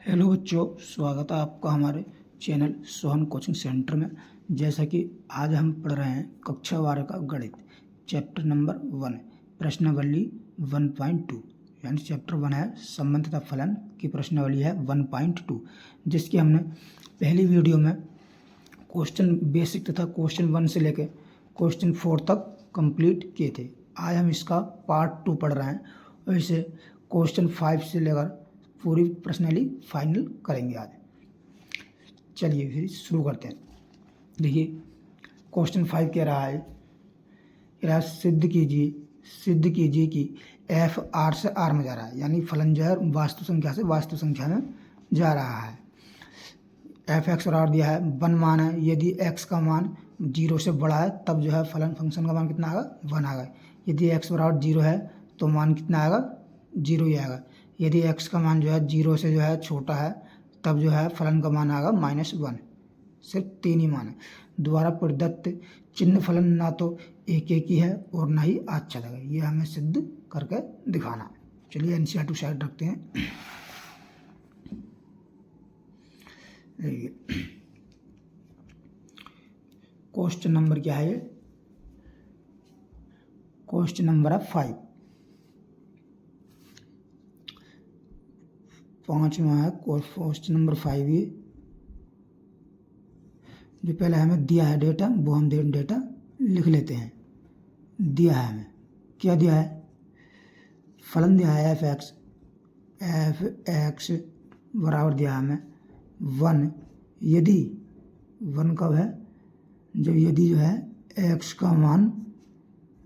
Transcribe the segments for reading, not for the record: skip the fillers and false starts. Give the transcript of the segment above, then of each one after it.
Hello बच्चों, स्वागत है आपका हमारे चैनल सोहन कोचिंग सेंटर में। जैसा कि आज हम पढ़ रहे हैं कक्षा 12 का गणित, चैप्टर नंबर 1, प्रश्नावली 1.2, यानी चैप्टर 1 है संबंध तथा फलन की प्रश्नावली है 1.2, जिसकी हमने पहली वीडियो में क्वेश्चन बेसिक तथा क्वेश्चन 1 से लेकर क्वेश्चन 4 तक कंप्लीट किए थे। आज हम इसका पार्ट 2 पढ़ रहे हैं और इसे क्वेश्चन 5 से लेकर पूरी प्रश्नावली फाइनल करेंगे आज। चलिए फिर शुरू करते हैं। देखिए क्वेश्चन 5 कह रहा है सिद्ध कीजिए कि f r से r में जा रहा है, यानी फलन जो है वास्तु संख्या से वास्तु संख्या में जा रहा है। f x और r दिया है, 1 मान है। यदि x का मान 0 से बड़ा है तब जो है फलन फंक्शन का मान कितना आएगा, 1 आएगा। यदि x बराबर 0 है तो मान कितना आएगा, 0 ही आएगा। यदि x का मान जो है 0 से जो है छोटा है तब जो है फलन का मान आएगा -1। सिर्फ 3 ही मान है। द्वारा प्रदत्त चिन्ह फलन ना तो एक ही है और ना ही आज चलेगा, ये हमें सिद्ध करके दिखाना है। चलिए एनसीईआरटी टू साइड रखते हैं। क्वेश्चन नंबर क्या है, क्वेश्चन नंबर है 5, 5वां है क्वेश्चन नंबर 5। ये जो पहले हमें दिया है डेटा, वो हम डेटा लिख लेते हैं। दिया है हमें, क्या दिया है, फलन दिया है एफ एक्स बराबर दिया है हमें 1। यदि 1 कब है, जब यदि जो है एक्स का मान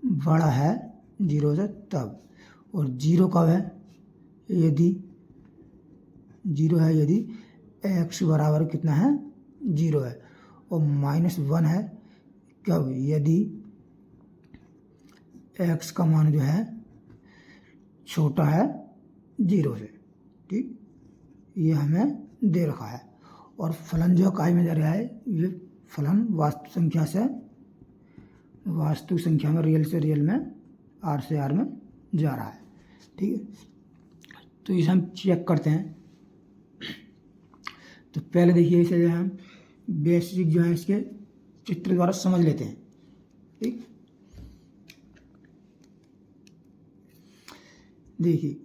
बड़ा है 0 से तब। और 0 कब है, यदि 0 है यदि x बराबर कितना है, 0 है। और -1 है कब, यदि x का मान जो है छोटा है 0 से। ठीक, ये हमें दे रखा है। और फलन जो काय में जा रहा है, ये फलन वास्तु संख्या में रियल से रियल में r से r में जा रहा है। ठीक है, तो इसे हम चेक करते हैं। तो पहले देखिए इसे जो हम बेसिक जो है इसके चित्र द्वारा समझ लेते हैं। ठीक, देखिए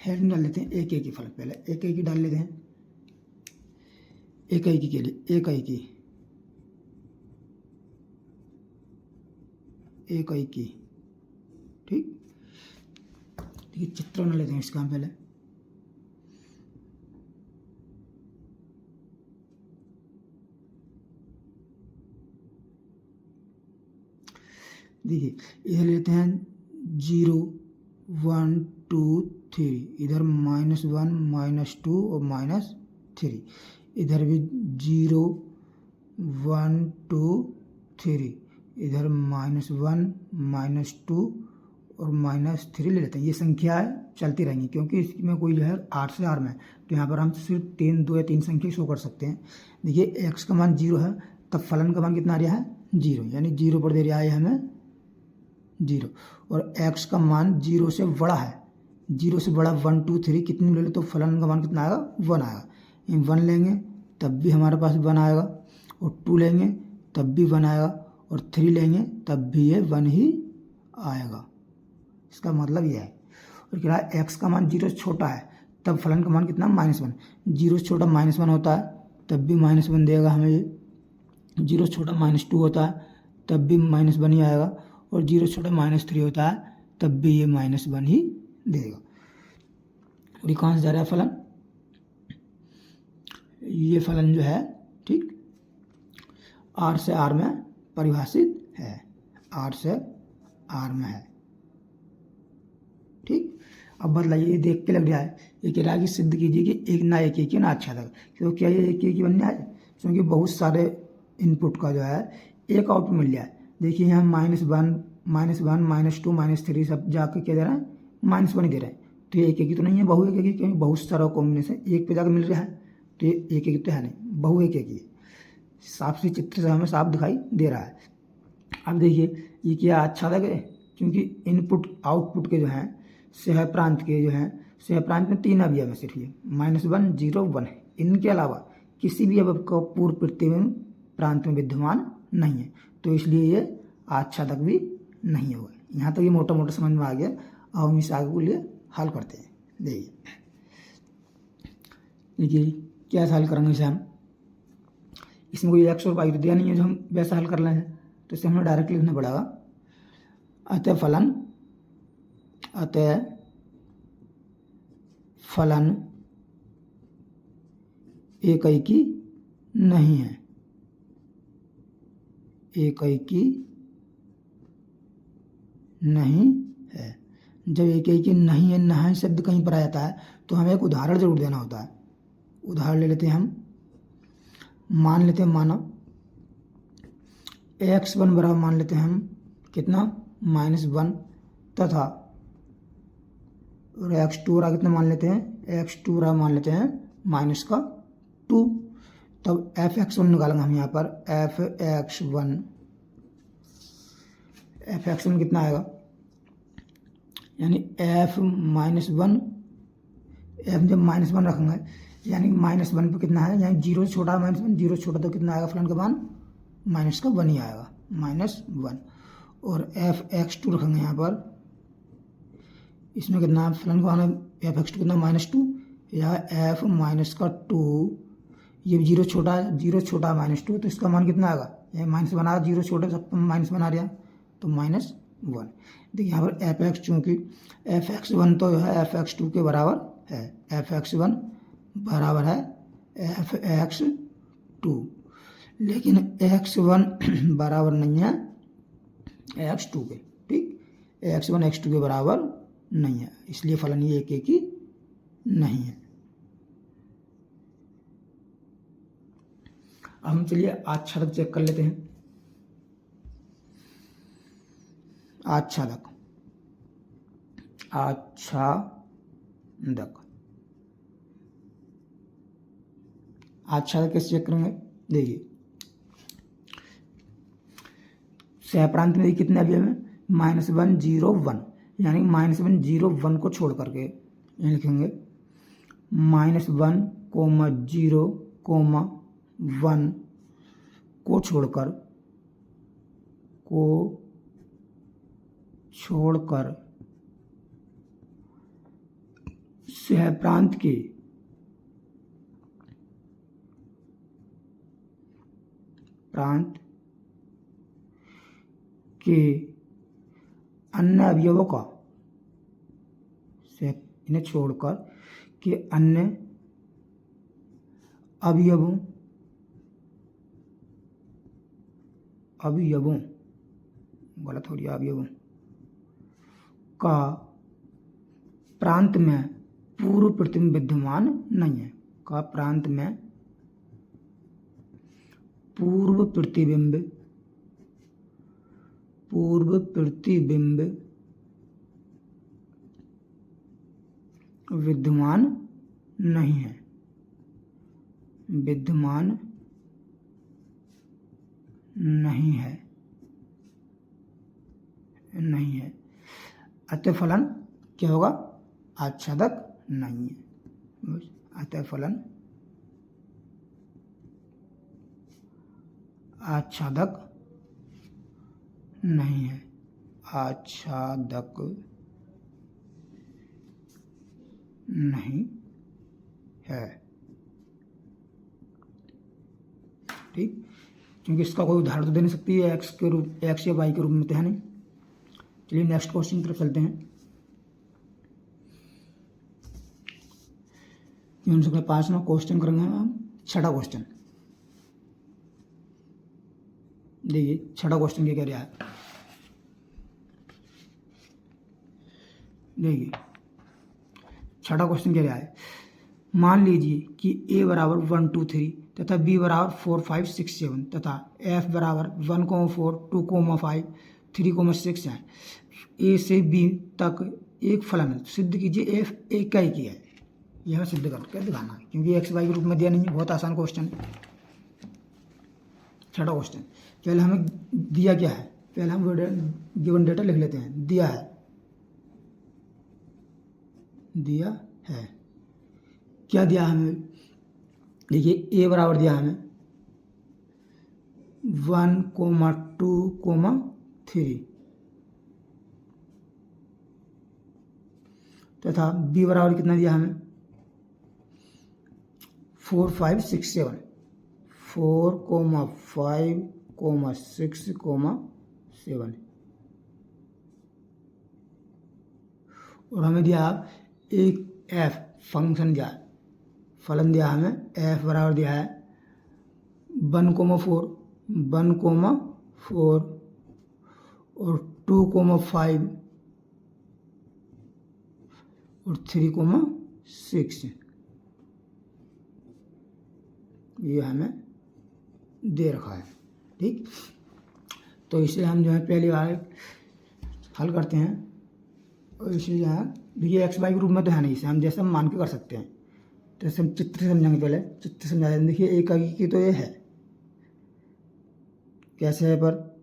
हेडिंग डाल लेते हैं एक ही फलन। पहले एक ही डाल लेते हैं, एक ही के लिए एक ही। ठीक, देखिए चित्र बना लेते हैं इसका हम पहले। देखिए इधर लेते हैं 0 1 2 3, इधर -1 -2 और -3। इधर भी 0 1 2 3, इधर -1 -2 और -3 ले लेते हैं। ये संख्या चलती रहेंगी क्योंकि इसमें कोई जो है r से r में, तो यहाँ पर हम सिर्फ 2 या 3 संख्या शो कर सकते हैं। देखिए x का मान 0 है तब फलन का मान कितना आ रहा है, 0, यानी 0 पर दे रहा है हमें 0। और x का मान 0 से बड़ा है, 0 से बड़ा 1 2 3 कितनी ले लो तो फलन का मान कितना आएगा, 1 आएगा। 1 लेंगे तब भी हमारे पास 1 आएगा, और 2 लेंगे तब भी 1 आएगा, और 3 लेंगे तब भी ये 1 ही आएगा। इसका मतलब यह है। और कह रहा है x का मान 0 से छोटा है तब फलन का मान कितना, -1। 0 से छोटा -1 होता है तब भी -1 देगा हमें ये। 0 से छोटा -2 होता है तब भी -1 ही आएगा, और 0 से छोटा -3 होता है तब भी ये -1 ही देगा। और ये कहाँ से जा रहा है फलन, ये फलन जो है ठीक r से r में परिभाषित है, r से r में है। ठीक, अब बदलाइए, ये देख के लग रहा है, ये कह रहा है कि सिद्ध कीजिए कि एक ना एक ही ना अच्छा लगा। क्यों, क्या ये एक ही बनना है, क्योंकि बहुत सारे इनपुट का जो है एक आउटपुट मिल जाए। देखिए यहाँ -1 -2 -3 सब जाके क्या दे रहा है, -1 ही दे रहा है। तो ये एक ही तो नहीं है, बहु एक ही, क्योंकि बहुत सारा कॉम्बिनेशन एक पे जाकर मिल रहा है, तो ये एक ही तो है नहीं, बहु एक ही। साफ से चित्र से हमें साफ दिखाई दे रहा है। अब देखिए ये क्या अच्छा लगे, क्योंकि इनपुट आउटपुट के जो हैं सह प्रांत के जो हैं सहप्रांत में 3 अवयव है सिर्फ ये -1 0 1 है। इनके अलावा किसी भी अवयव का पूर्व प्रतिबिंब प्रांत में विद्यमान नहीं है, तो इसलिए ये आच्छादक भी नहीं होगा। यहाँ तक ये मोटा मोटा समझ में आ गया। अब हम इस आगे को लिए हल करते हैं। देखिए क्या हल करेंगे इसे हम, इसमें कोई एक्स और वाई तो दिया नहीं है जो हम वैसा हल कर रहे हैं, तो इसे हमें डायरेक्ट लिखना पड़ेगा। अतः फलन एकैकी नहीं है, एकैकी नहीं है। जब एकैकी नहीं है, नहीं शब्द कहीं पर आ जाता है तो हमें एक उदाहरण जरूर देना होता है। उदाहरण ले लेते हैं हम, मान लेते हैं माना x1 बराबर मान लेते हैं हम कितना -1 तथा और x2 बराबर कितना मान लेते हैं, x2 बराबर मान लेते हैं -2। तब fx1 निकालेंगे हम यहाँ पर, fx1 कितना आएगा, यानी f-1 f जब -1 रखेंगे यानी -1 पे कितना है, यानी 0 से छोटा है -1, 0 से छोटा तो कितना आएगा फलन का मान -1 ही आएगा, -1। और fx2 रखेंगे यहाँ पर, इसमें कितना फलन का मान fx2 कितना -2 या f-2, ये 0 छोटा है, 0 छोटा -2 तो इसका मान कितना आएगा, ये -1 आ, 0 छोटा सब -1 आ रहा तो -1। देखिए यहाँ पर fx चूँकि fx1 तो है fx2 के बराबर है, fx1 बराबर है fx2, लेकिन x1 बराबर नहीं है x2 के, ठीक, x1 x2 के बराबर नहीं है, इसलिए फलन ये एकैकी नहीं है। अब हम चलिए आच्छादक चेक कर लेते हैं। आच्छादक कैसे चेक करेंगे, देखिए सहप्रांत में कितने अवयव हैं, -1 0 1, यानी -1 0 1 को छोड़ करके ये लिखेंगे -1, 0, 1 को छोड़कर सहप्रांत के अन्य अवयवों का, इन्हें छोड़कर के अन्य अवयवों गलत हो गया, अवयवों का प्रांत में पूर्व प्रतिबिंब विद्यमान नहीं है, का प्रांत में पूर्व प्रतिबिंब विद्यमान नहीं है, नहीं है। अतः फलन क्या होगा, आच्छादक नहीं है। अतः फलन आच्छादक नहीं है, आच्छादक नहीं है, ठीक, क्योंकि इसका कोई उदाहरण तो दे नहीं सकती है, एक्स या वाई के रूप में तो है नहीं। चलिए नेक्स्ट क्वेश्चन की तरफ चलते हैं। उनसे 5वां क्वेश्चन करेंगे हम, 6वां क्वेश्चन। देखिए 6वां क्वेश्चन क्या कह रहा है, देखिए 6वां क्वेश्चन कह रहा है, मान लीजिए कि a बराबर 1 2 3 तथा b बराबर 4 5 6 7 तथा f बराबर 1 4 2 5 3 6 है। a से b तक एक फलन है, सिद्ध कीजिए f एकैकी है। यह सिद्ध करके दिखाना है, क्योंकि एक्स वाई के रूप में दिया नहीं है, बहुत आसान क्वेश्चन है। 6वां क्वेश्चन, पहले हमें दिया क्या है, पहले हम गिवन डेटा लिख लेते हैं। दिया है दिया है। क्या दिया हमें? देखिए ए बराबर दिया हमें 1,2,3 तथा बी बराबर कितना दिया हमें 4, 5, 6, 7 4,5,6,7 और हमें दिया एक एफ फंक्शन दिया है, फलन दिया हमें एफ बराबर दिया है 1,4 और 2,5 और 3,6 ये हमें दे रखा है। ठीक, तो इसे हम जो है पहली बार हल करते हैं और इसे जो है देखिए एक्स वाई के रूप में तो है नहीं, इसे हम जैसे हम मान के कर सकते हैं। तो इसे हम चित्र से समझेंगे, पहले चित्र समझा दें। देखिए एक की तो ये है, कैसे है पर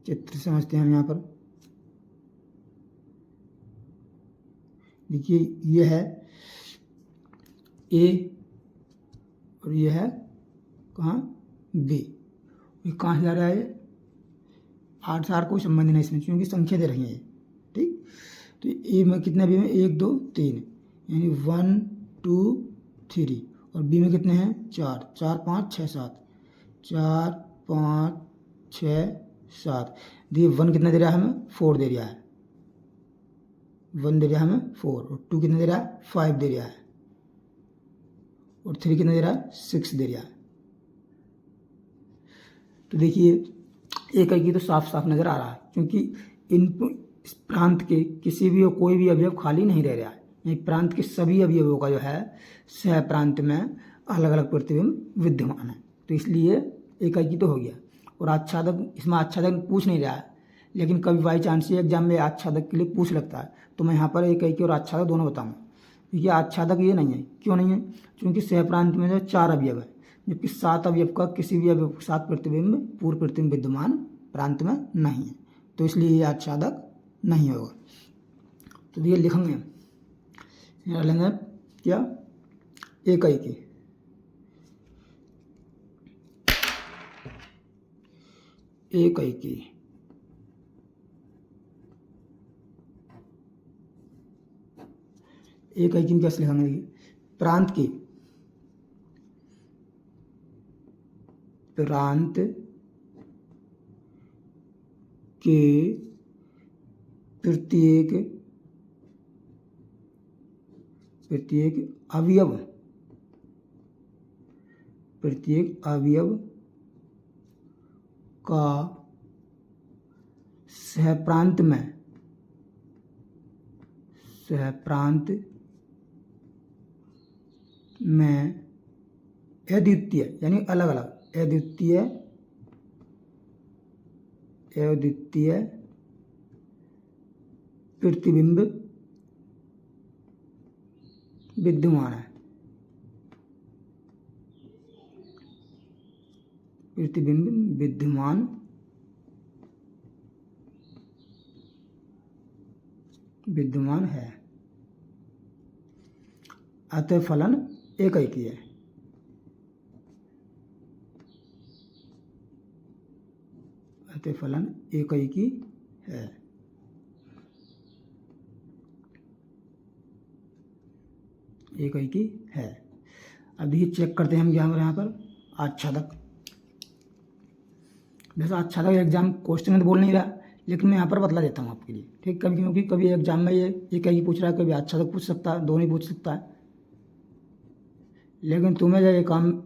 चित्र समझते हैं हम यहाँ पर। देखिए ये है ए और ये है कहाँ बी। ये कहाँ से जा रहा है? 8 से 8 कोई संबंध नहीं इसमें, क्योंकि संख्या दे रही है। ठीक, तो ए में कितने बी में 1, 2, 3 यानी 1, 2, 3 और बी में कितने हैं 4, 4, 5, 6, 7 4, 5, 6, 7। देखिए 1 कितना दे रहा है हमें 4 दे रहा है, 1 दे रहा है हमें 4 और 2 कितना दे रहा है 5 दे रहा है और 3 कितना दे रहा है 6 दे रहा है। तो देखिए एक की तो साफ साफ नजर आ रहा है, क्योंकि इन प्रांत के किसी भी कोई भी अवयव खाली नहीं रह रहा है। नहीं, प्रांत के सभी अवयवों का जो है सह प्रांत में अलग अलग प्रतिबिंब विद्यमान है। तो इसलिए एक की तो हो गया। और आच्छादक, इसमें आच्छादक पूछ नहीं रहा है, लेकिन कभी बाई चांस एग्जाम में आच्छादक के लिए पूछ लगता है, तो मैं यहाँ पर एक की और आच्छादक दोनों बताऊँगा। देखिए आच्छादक ये नहीं है, क्यों नहीं है? क्योंकि सह प्रांत में जो 4 अवयव है, जबकि 7 अवयव का किसी भी अवयव 7 प्रतिबिंब पूर्व प्रतिबिंब विद्यमान प्रांत में नहीं है, तो इसलिए ये आच्छादक नहीं होगा। तो ये लिखेंगे, लेंगे क्या एक की एक की एक में कैसे लिखेंगे? प्रांत की प्रांत के प्रत्येक अवयव का सहप्रांत में अद्वितीय यानी अलग अलग अद्वितीय प्रतिबिंब विद्यमान है। प्रतिबिंब विद्यमान है, अतः फलन एक की है। अतः फलन एक की है। एक की है। अब देखिए चेक करते हैं हम यहाँ पर आच्छादक। वैसे आच्छादक एग्जाम क्वेश्चन में तो बोल नहीं रहा, लेकिन मैं यहाँ पर बतला देता हूँ आपके लिए। ठीक, कभी क्योंकि कभी एग्जाम में ये एक ही पूछ रहा है, कभी आच्छादक पूछ सकता है, दोनों ही पूछ सकता है। लेकिन तुम्हें जब ये काम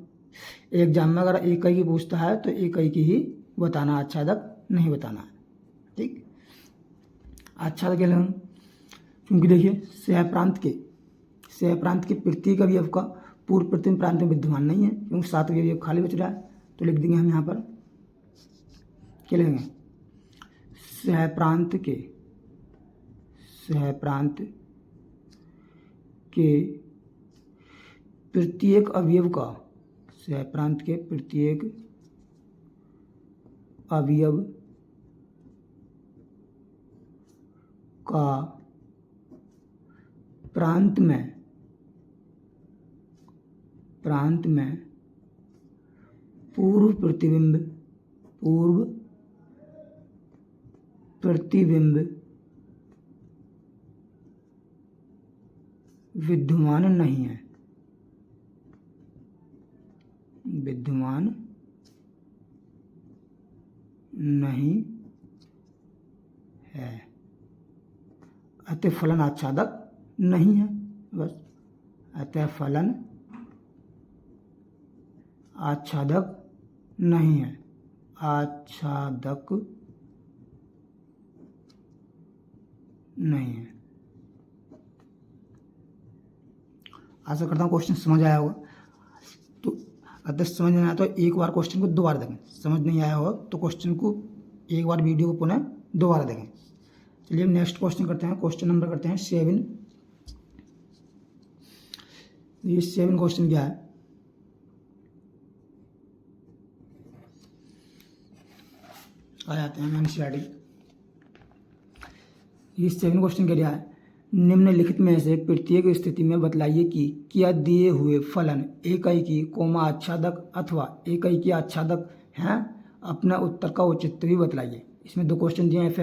एग्जाम में अगर एक ही पूछता है तो एक ही बताना, आच्छादक नहीं बताना। ठीक, आच्छादक के लिए, क्योंकि देखिए सह प्रांत के प्रत्येक अवयव का पूर्व प्रतिबिंब प्रांत में विद्यमान नहीं है, क्योंकि 7 अवयव खाली बच रहा है। तो लिख देंगे हम यहाँ पर क्या लिखेंगे? सह प्रांत के प्रत्येक अवयव का सह प्रांत के प्रत्येक अवयव का प्रांत में पूर्व प्रतिबिंब विद्यमान नहीं है, अतः फलन आच्छादक नहीं है। बस, अतः फलन आच्छादक नहीं है, आशा करता हूँ क्वेश्चन समझ आया होगा। तो अगर समझ नहीं आया तो एक बार क्वेश्चन को दोबारा देखें, समझ नहीं आया हो तो क्वेश्चन को एक बार वीडियो को पुनः दोबारा देखें। चलिए नेक्स्ट क्वेश्चन करते हैं, क्वेश्चन नंबर करते हैं 7। ये 7 क्वेश्चन क्या है, आ जाते हैं एनसीईआरटी। ये 7 क्वेश्चन क्या है, निम्नलिखित में से प्रत्येक स्थिति में बतलाइए कि क्या दिए हुए फलन एकाएकी कोमा आच्छादक अथवा एकाएकी आच्छादक हैं। अपना उत्तर का औचित्य भी बतलाइए। इसमें 2 क्वेश्चन दिए हैं। एफ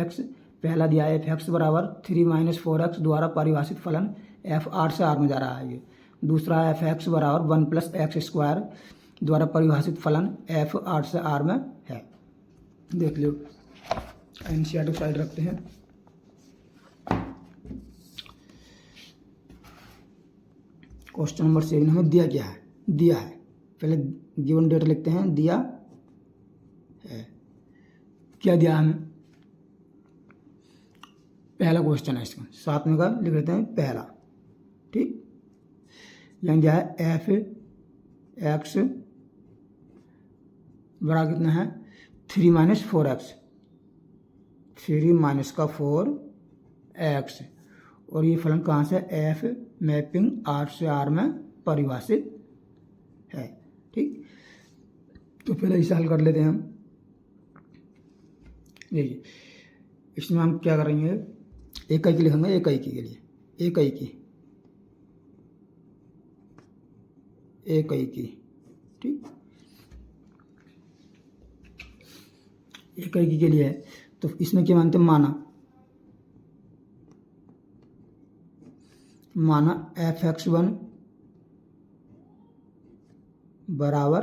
पहला दिया है एफ बराबर 3 - 4x द्वारा परिभाषित फलन एफ आर से आर में जा रहा है ये। दूसरा है एफ बराबर 1 + x² द्वारा परिभाषित फलन एफ आर से आर में है। देख लो, एनसीईआरटी साइड रखते हैं। क्वेश्चन नंबर 7 हमें दिया क्या है, दिया है, पहले गिवन डेटा लिखते हैं, दिया है, क्या दिया हमें, पहला क्वेश्चन है इसका, साथ में का लिख लेते हैं पहला, ठीक। यहाँ दिया है एफ एक्स बराबर कितना है 3 - 4x, 3 - 4x, और ये फलन कहाँ से, एफ मैपिंग आर से आर में परिभाषित है, ठीक। तो पहले इसे हल कर लेते हैं हम। देखिए इसमें हम क्या करेंगे, एकाएकी लिखेंगे, एकाएकी के लिए एकाएकी, ठीक। एकाएकी के लिए है तो इसमें क्या मानते हैं, माना fx1 बराबर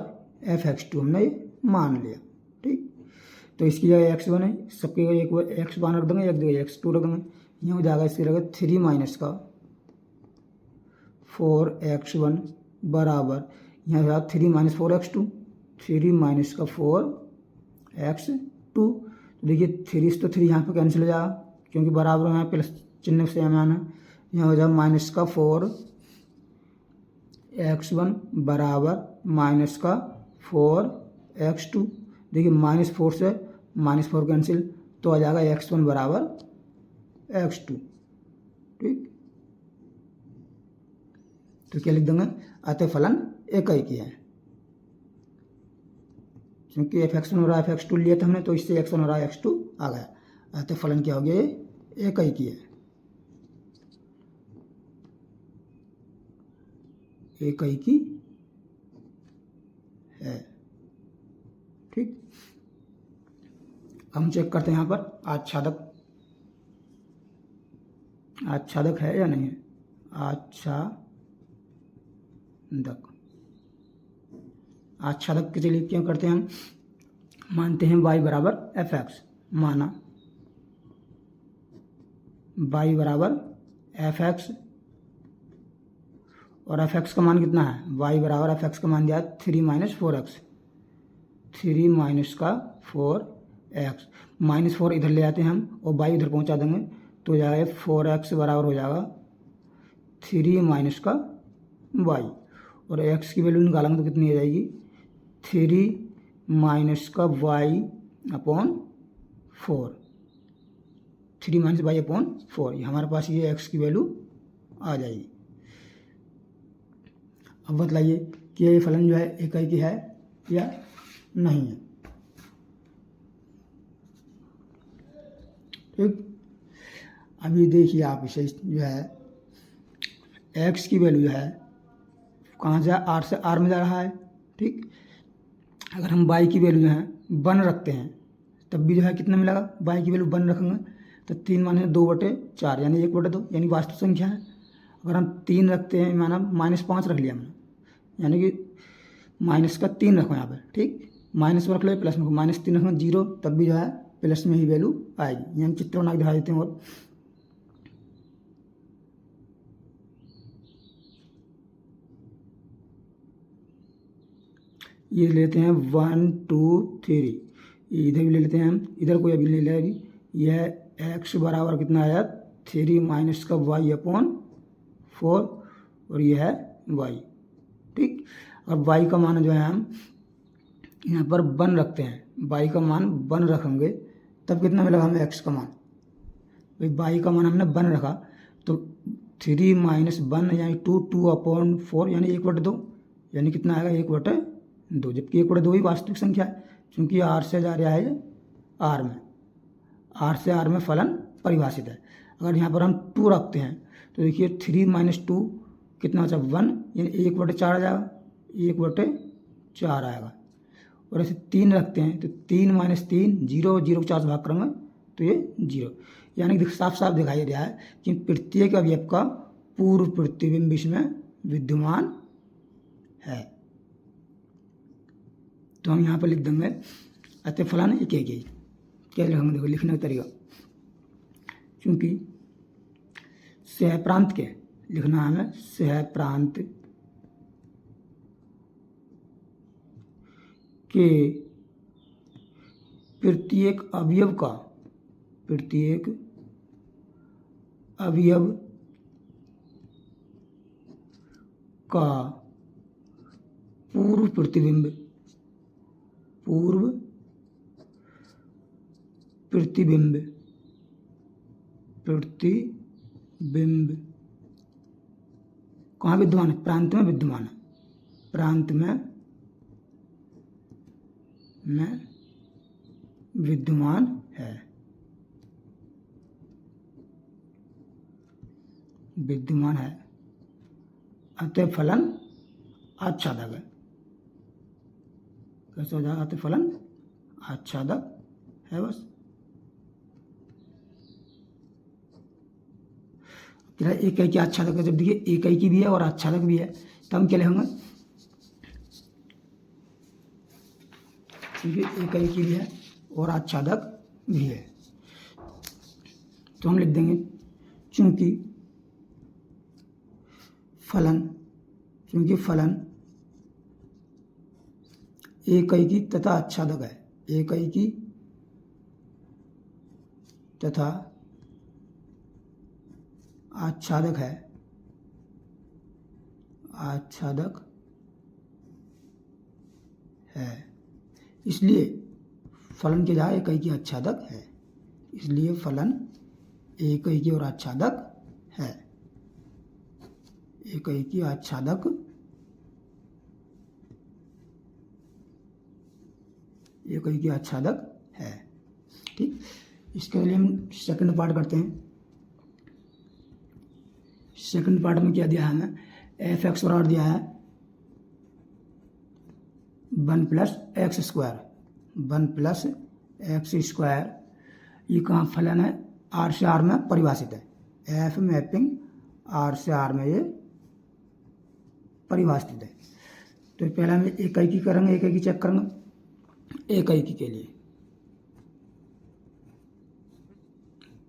fx2 हमने ये मान लिया, ठीक। तो इसकी जगह x1 है, सबकी जगह एक x1 रख देंगे, एक जगह x2 रख देंगे। ये हो जाएगा, इसकी जगह 3 - 4x1 बराबर, यहाँ जाएगा 3 - 4x2, 3 - 4x2। तो देखिए 3 से तो 3 यहाँ पर कैंसिल हो जाएगा, क्योंकि बराबर यहाँ प्लस चिन्ह से हमें आना। यहाँ हो जाएगा -4x1 बराबर -4x2। देखिए -4 से -4 कैंसिल, तो आ जाएगा x1 बराबर x2, ठीक। तो क्या लिख देंगे, अतः फलन एकाएकी है, क्योंकि fx1 हो रहा है fx2 लिया था हमने, तो इससे x1 हो रहा है x2 आ गया। अतः फलन क्या हो गया, एकाएकी है, एकाएकी है, ठीक। हम चेक करते हैं यहाँ पर आच्छादक है या नहीं है, आच्छादक के लिए क्या करते हैं हम, मानते हैं y बराबर fx, माना y बराबर fx, और fx का मान कितना है, y बराबर fx का मान दिया 3 - 4x, 3 - 4x, -4 इधर ले आते हैं हम और y इधर पहुंचा देंगे, तो जाएगा 4x बराबर हो जाएगा 3 - y, और x की वैल्यू निकालेंगे तो कितनी आ जाएगी, 3 - y अपॉन 4, 3 - y अपॉन 4, ये हमारे पास ये x की वैल्यू आ जाएगी। अब बतलाइए कि ये फलन जो है एकाएकी है या नहीं है, ठीक। अभी देखिए आप इसे जो है एक्स की वैल्यू जो है कहाँ जा, आर से आर में जा रहा है। ठीक, अगर हम वाई की वैल्यू जो है 1 रखते हैं तब भी जो है कितना मिलेगा, वाई की वैल्यू 1 रखेंगे तो 3 माने 2/4 यानी 1/2 यानी वास्तविक संख्या है। अगर हम 3 रखते हैं माना -5 रख लिया हमने, यानी कि माइनस का 3 रखो यहाँ पे। ठीक, माइनस में रख लो, प्लस में -3 रखो 0, तब भी जो है प्लस में ही वैल्यू आएगी। ये हम चित्र बना के दिखा देते हैं। और ये लेते हैं 1 2 3, इधर भी ले लेते हैं हम, इधर कोई अभी ले ले अभी। यह x बराबर कितना आया 3 माइनस का y/4 और यह है y। ठीक, और y का मान जो है हम यहाँ पर 1 रखते हैं, y का मान 1 रखेंगे तब कितना मिलेगा हमें x का मान। भाई y का मान हमने 1 रखा तो 3 - 1 यानी 2/4 यानी 1/2 यानी कितना आएगा 1/2, जबकि 1/2 ही वास्तविक संख्या है क्योंकि r से जा रहा है r में, r से r में फलन परिभाषित है। अगर यहाँ पर हम 2 रखते हैं तो देखिए 3 - 2 कितना बचा 1 यानी 1/4 आ जाएगा, 1/4 आएगा। और ऐसे 3 रखते हैं तो 3 - 3 0, 0 को 4 से भाग करेंगे तो ये 0, यानी कि साफ साफ दिखाई दे रहा है कि प्रत्येक अवयव का पूर्व प्रतिबिंब इसमें विद्यमान है। तो हम यहाँ पर लिख देंगे अतः फलन एक एक ही। क्या लिखेंगे, देखो लिखने का तरीका, क्योंकि सहप्रांत के लिखना है हमें, सहप्रांत के प्रत्येक अवयव का पूर्व प्रतिबिंब कहाँ विद्यमान है, प्रांत में विद्यमान है, प्रांत में विद्यमान है, अतः फलन आच्छादक है। कैसे हो जाएगा, अतः फलन आच्छादक है। बस एक की आच्छादक है, जब देखिए एक की भी है और आच्छादक भी है तो हम क्या लिखेंगे, क्योंकि एक की भी है और आच्छादक भी है तो हम लिख देंगे चूंकि फलन एक की तथा आच्छादक है, एक की तथा आच्छादक है, इसलिए फलन के जगह एक की आच्छादक है, इसलिए फलन एक की और आच्छादक है, एक की आच्छादक है। ठीक, इसके लिए हम सेकंड पार्ट करते हैं। सेकंड पार्ट में क्या दिया है हमें, f(x) बराबर दिया है 1 + x², 1 + x²। ये कहाँ फलन है, r से r में परिभाषित है, f मैपिंग r से r में ये परिभाषित है। तो पहले हम एक की करेंगे, एक की चेक करेंगे। एक के लिए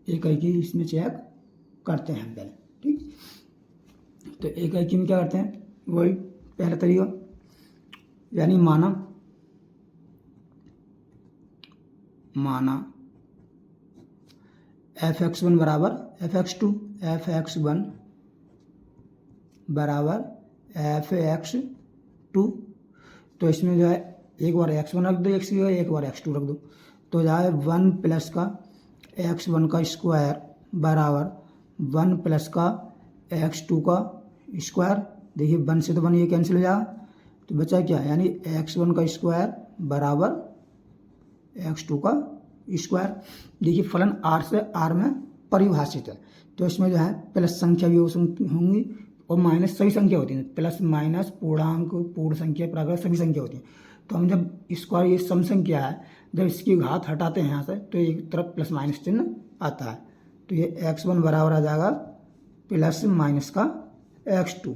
एक की इसमें चेक करते हैं हम पहले। ठीक, तो एक में क्या करते हैं, वही पहला तरीका, यानी माना f(x1) बराबर f(x2), f(x1) बराबर f(x2), तो इसमें जो है एक बार x1 रख दो, एक बार x2 रख दो, तो जाए 1 + का x1 का स्क्वायर बराबर 1 + का x2 का स्क्वायर। देखिए 1 से तो 1 ये कैंसिल हो जाएगा, तो बचा क्या, यानी x1 का स्क्वायर बराबर x2 का स्क्वायर। देखिए फलन r से r में परिभाषित है, तो इसमें जो है प्लस संख्या भी होंगी और माइनस सभी संख्या होती हैं, प्लस माइनस पूर्णांक पूर्ण संख्या प्राकृत सभी संख्या होती हैं। तो हम जब स्क्वायर ये सम संख्या है, जब इसकी घात हटाते हैं यहाँ से तो एक तरफ प्लस माइनस चिन्ह आता है। तो ये x1 बराबर आ जाएगा प्लस माइनस का x2।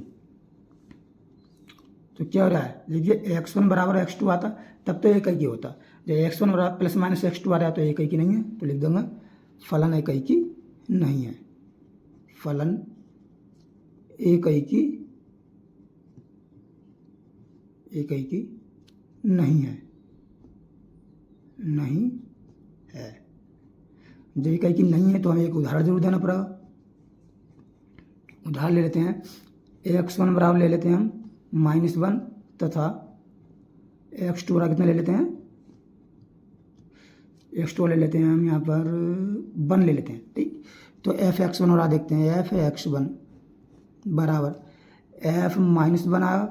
तो क्या हो रहा है, देखिए x1 बराबर x2 आता तब तो एक ही होता, जब x1 बराबर प्लस माइनस x2 आ रहा है तो एक ही नहीं है, तो लिख दूंगा फलन एक ही नहीं है, फलन एक ही नहीं है, नहीं है। जब एक ही नहीं है तो हमें एक उदाहरण जरूर देना पड़ेगा। उदाहरण ले लेते हैं, x1 बराबर ले लेते हैं हम -1 तथा x2 बराबर कितना ले लेते हैं, x2 ले लेते हैं हम यहाँ पर 1 ले लेते हैं, ठीक। तो f(x1) और देखते हैं, f(x1) बराबर f-1 आया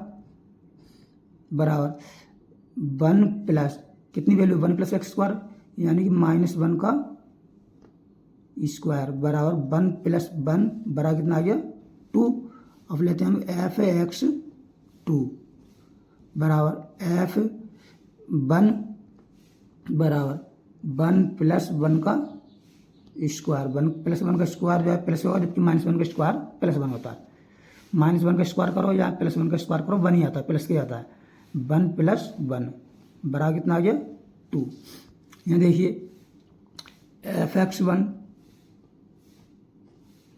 बराबर 1 प्लस कितनी वैल्यू, 1 प्लस एक्स स्क्वायर यानी कि -1 का स्क्वायर बराबर 1 प्लस 1 बराबर कितना आ गया 2। अब लेते हैं हम f(x2) बराबर f(1) बराबर 1 प्लस 1 का स्क्वायर, 1 प्लस 1 का स्क्वायर जो है प्लस होगा, जबकि -1 का स्क्वायर प्लस 1 होता है। -1 का स्क्वायर करो या प्लस 1 का स्क्वायर करो 1 ही आता है, प्लस के आता है। 1 प्लस 1 बराबर कितना आ गया 2। यहाँ देखिए f(x1)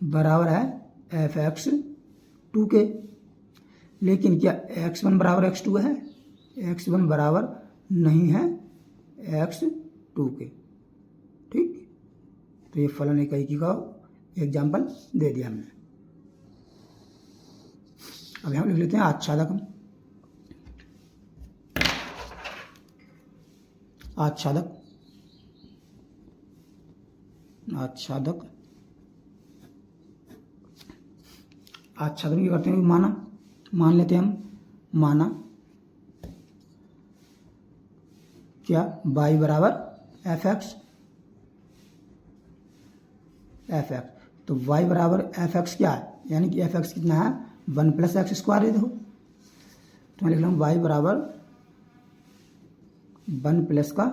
बराबर है f(x2) के, लेकिन क्या x1 बराबर x2 है, x1 बराबर नहीं है x2 के, ठीक। तो ये फलन एक ही का एग्जाम्पल दे दिया हमने। अब यहाँ लिख लेते हैं आच्छादक। आच्छादक आच्छादक आच्छादन क्या करते हैं, माना मान लेते हैं हम, माना क्या y बराबर f(x), तो y बराबर f(x) क्या है, यानी कि f(x) कितना है 1 प्लस एक्स स्क्वायर है। देखो तो मैं लिख रहा हूँ y बराबर 1 प्लस का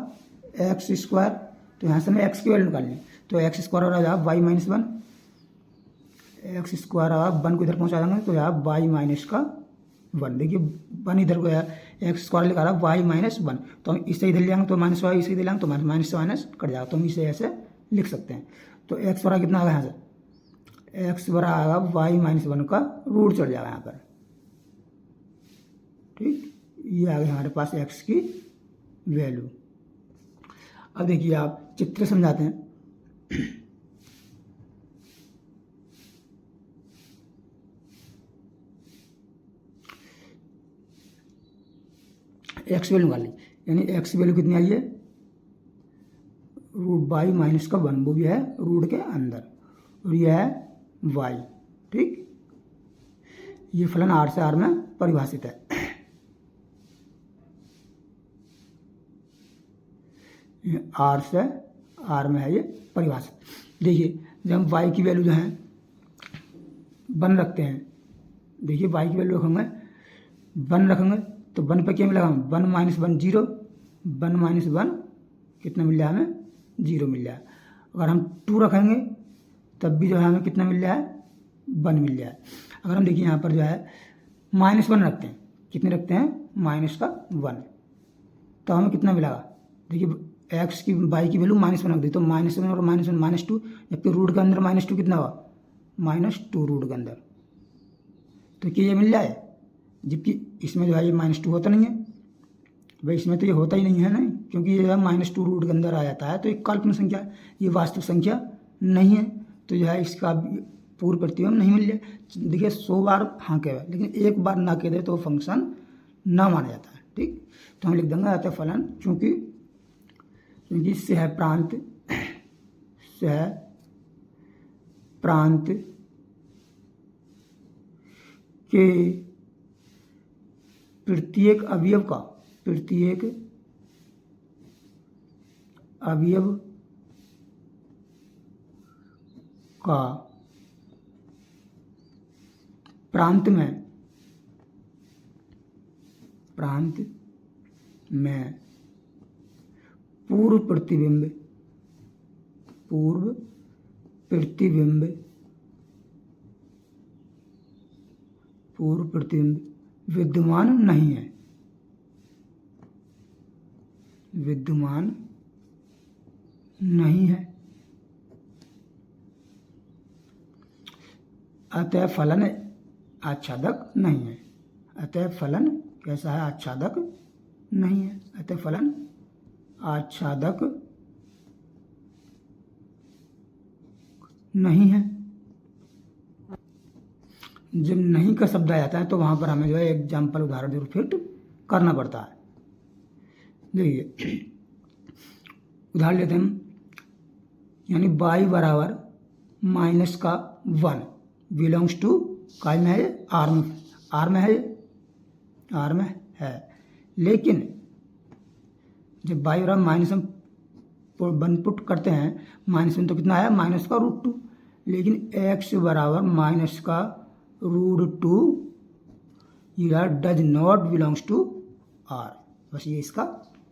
एक्स स्क्वायर, तो यहाँ से मैं x की वैल्यू निकालनी, तो एक्स स्क्वायर हो जाएगा y माइनस 1, एक्स स्क्वायर आप 1 को इधर पहुँचा देंगे तो यहाँ y माइनस का 1, देखिए 1 इधर को है, एक्स स्क्वायर लिखा रहा y माइनस 1, तो हम इसे इधर ले आएंगे तो माइनस वाई इसे इधर लेंगे तो माइनस से माइनस कट जाएगा, तो हम इसे ऐसे लिख सकते हैं। तो x बराबर कितना आ गया यहाँ से, x बराबर y माइनस 1 का रूट चढ़ जाएगा यहाँ पर, ठीक। ये आ गया हमारे पास x की वैल्यू। अब देखिए आप चित्र समझाते हैं। एक्स वैल्यू निकाल ली, यानी एक्स वैल्यू कितनी आई है √y माइनस का 1, वो भी है रूट के अंदर, और यह है y, ठीक। ये फलन r से r में परिभाषित है। r से r में है ये परिभाषित। देखिए जब हम y की वैल्यू जो है 1 रखते हैं, देखिए y की वैल्यू रखेंगे 1 रखेंगे तो 1 पर क्या मिलेगा, 1 माइनस 1 0, 1 माइनस 1 कितना मिल जाए हमें 0 मिल जाए। अगर हम 2 रखेंगे तब भी जो है हमें कितना मिल जाए 1 मिल जाए। अगर हम देखिए यहाँ पर जो है -1 रखते हैं, कितने रखते हैं माइनस का 1, तो हमें कितना मिलेगा, देखिए एक्स की y की वैल्यू -1 रख दी तो -1 और -1 -2, जबकि रूट के अंदर -2 कितना हुआ -2 रूट के अंदर, तो क्या ये मिल जाए, जबकि इसमें जो है ये -2 होता नहीं है भाई, इसमें तो ये होता ही नहीं है ना, क्योंकि ये -2 रूट के अंदर आ जाता है, तो एक काल्पनिक संख्या है, ये वास्तविक संख्या नहीं है, तो जो है इसका पूर्व प्रतिबिंब नहीं मिल जाए। देखिए 100 बार हाँ कहे लेकिन एक बार ना कह दे तो फंक्शन ना माना जाता है, ठीक। तो हम लिख देंगे आता है फलन, क्योंकि सह प्रांत के प्रत्येक अवयव का प्रांत में पूर्व प्रतिबिंब विद्यमान नहीं है, अतः फलन आच्छादक नहीं है। अतः फलन कैसा है? आच्छादक नहीं है। अतः फलन आच्छादक नहीं है। जब नहीं का शब्द आ जाता है तो वहां पर हमें जो है एग्जाम्पल उदाहरण जरूर फिट करना पड़ता है। देखिए उदाहरण लेते हैं हम, यानी y बराबर माइनस का 1 बिलोंग्स टू काय में है? आर में है। लेकिन जब y बराबर माइनस हम 1 पुट करते हैं, माइनस में तो कितना आया? माइनस का √2। लेकिन x बराबर माइनस का √2 यह does not belongs to R. बस ये इसका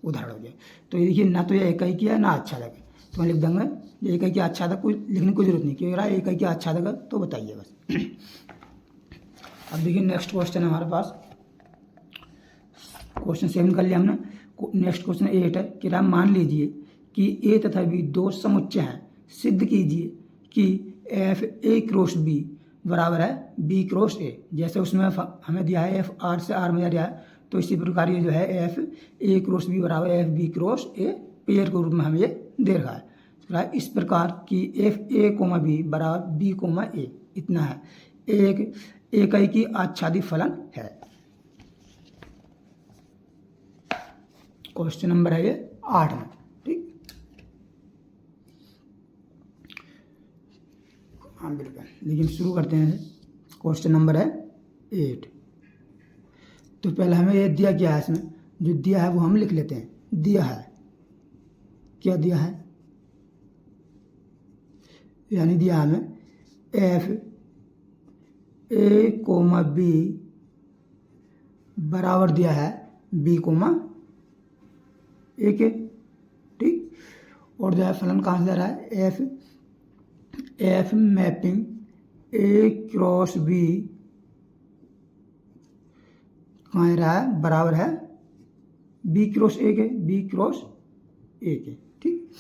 उदाहरण हो गया। तो ये देखिए, ना तो ये इकाई की है ना आच्छादक है, तो मैं लिख दूंगा ये इकाई की आच्छादक को लिखने की कोई जरूरत नहीं, क्योंकि रहा इकाई की आच्छादक है तो बताइए बस। अब देखिए नेक्स्ट क्वेश्चन है हमारे पास, क्वेश्चन 7 कर लिया हमने। नेक्स्ट क्वेश्चन 8 है कि राम मान लीजिए कि ए तथा बी दो समुच्चय हैं, सिद्ध कीजिए कि एफ ए क्रॉस बी बराबर है बी क्रॉस ए। जैसे उसमें हमें दिया है एफ आर से आर में दिया है, तो इसी प्रकार ये जो है एफ ए क्रॉस बी बराबर F B cross A pair के रूप में हमें ये दे रखा है। इस प्रकार की एफ ए कोमा बी बराबर बी कोमा ए इतना है, एक इकाई की आच्छादी फलन है। क्वेश्चन नंबर है ये 8 में। ठीक, हाँ बिल्कुल, लेकिन शुरू करते हैं। क्वेश्चन नंबर है 8। तो पहले हमें ये दिया क्या है, इसमें जो दिया है वो हम लिख लेते हैं। दिया है, क्या दिया है? यानी दिया हमें एफ ए कोमा बी बराबर दिया है बी कोमा ए के। ठीक, और जो है फलन कहाँ से दे रहा है? एफ मैपिंग ए क्रॉस बी कहाँ रहा है? बराबर है बी क्रॉस ए के, बी क्रॉस ए के। ठीक,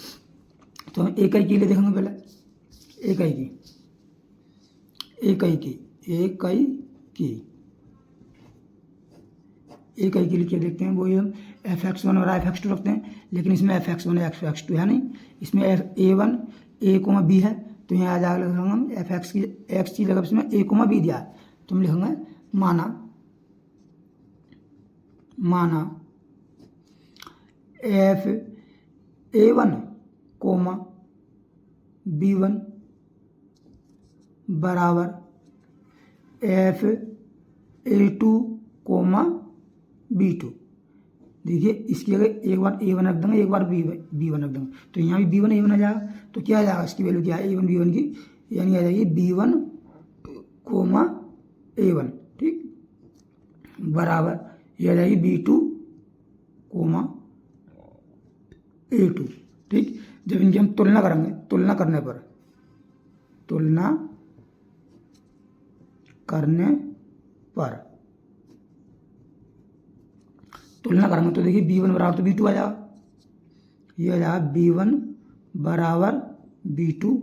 तो हम इकाई के लिए देखेंगे पहले। इकाई के लिए क्या देखते हैं? वही हम fx1 और fx2 रखते हैं, लेकिन इसमें fx1 fx2 है नहीं, इसमें a1 a कोमा b है, तो यहाँ आ जाएगा लिखेंगे हम fx की x की जगह इसमें a कोमा b दिया है, तो हम लिखेंगे माना एफ a1 कोमा b1 बराबर एफ a2 कोमा b2। देखिए इसकी जगह एक बार a1 रख देंगे, एक बार b1 रख देंगे, तो यहाँ भी b1 a1 आ जाएगा। तो क्या आ जाएगा? इसकी वैल्यू क्या है? a1 b1 की, यानी आ जाएगी b1 कोमा a1। ठीक, बराबर ये आ जाएगी b2 कोमा a2। ठीक, जब इनकी हम तुलना करेंगे, तुलना करने करेंगे तो देखिए b1 बराबर तो b2 आ जाएगा, ये आ जाएगा b1 बराबर b2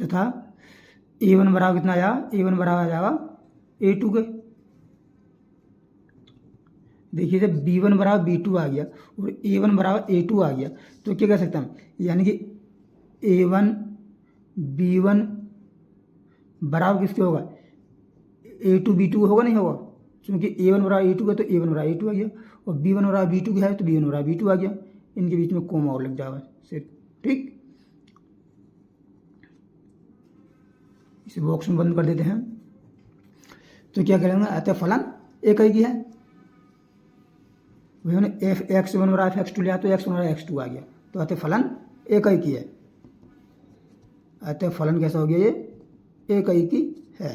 तथा a1 बराबर कितना आ जाएगा? a1 बराबर आ जाएगा a2 के। देखिए जब b1 बराबर b2 आ गया और a1 बराबर a2 आ गया, तो क्या कह सकते हैं हम? यानी कि a1 b1 बराबर किसके होगा? a2 b2 होगा, नहीं होगा? क्योंकि a1 बराबर a2 का, तो a1 बराबर a2 आ गया, और b1 बराबर b2 का है तो b1 बराबर b2 आ गया। इनके बीच में कोमा और लग जाएगा सिर्फ। ठीक, इसे बॉक्स में बंद कर देते हैं। तो क्या करेंगे? अतः फलन इकाई की है, वही हमने एफ x1 बराबर fx2 लिया, तो x1 बराबर x2 आ गया, तो अतः फलन इकाई की है। अतः फलन कैसा हो गया? ये एक ही की है।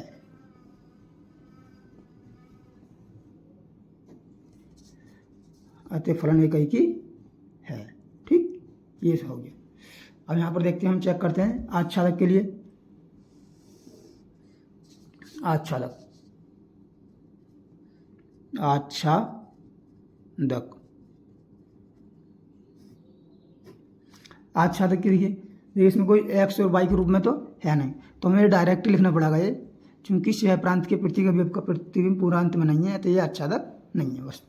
अतः फलन एक ही की है। ठीक, ये हो गया। अब यहाँ पर देखते हैं, हम चेक करते हैं आच्छादक के लिए। आच्छादक, आच्छादक, आच्छादक की देखिए इसमें कोई एक्स और वाई के रूप में तो है नहीं, तो हमें डायरेक्ट लिखना पड़ेगा ये, क्योंकि सह प्रांत के प्रतीक अवयव का प्रतिबिंब पूर्णांत में नहीं है, तो ये आच्छादक नहीं है बस।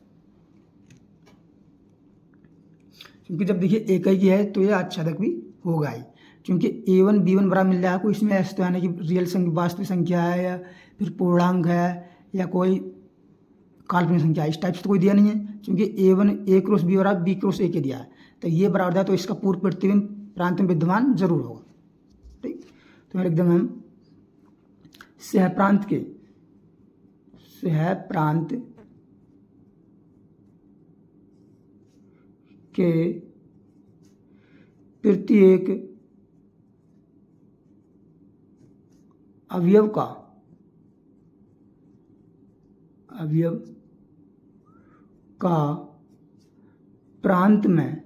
क्योंकि जब देखिए एक ही है तो ये आच्छादक भी होगा ही, क्योंकि a1 b1 बराबर मिल रहा है, कोई इसमें ऐसा तो है ना कि रियल संख्या वास्तविक संख्या है या फिर पूर्णांक है या कोई काल्पनिक संख्या है, इस टाइप से तो कोई दिया नहीं है। क्योंकि a1 a क्रॉस b बराबर b क्रॉस a के दिया है, तो ये बराबर है, तो इसका पूर्व प्रतिबिंब प्रांत में विद्यमान जरूर होगा। ठीक, तो लिख देंगे हम सह प्रांत के प्रत्येक अवयव का प्रांत में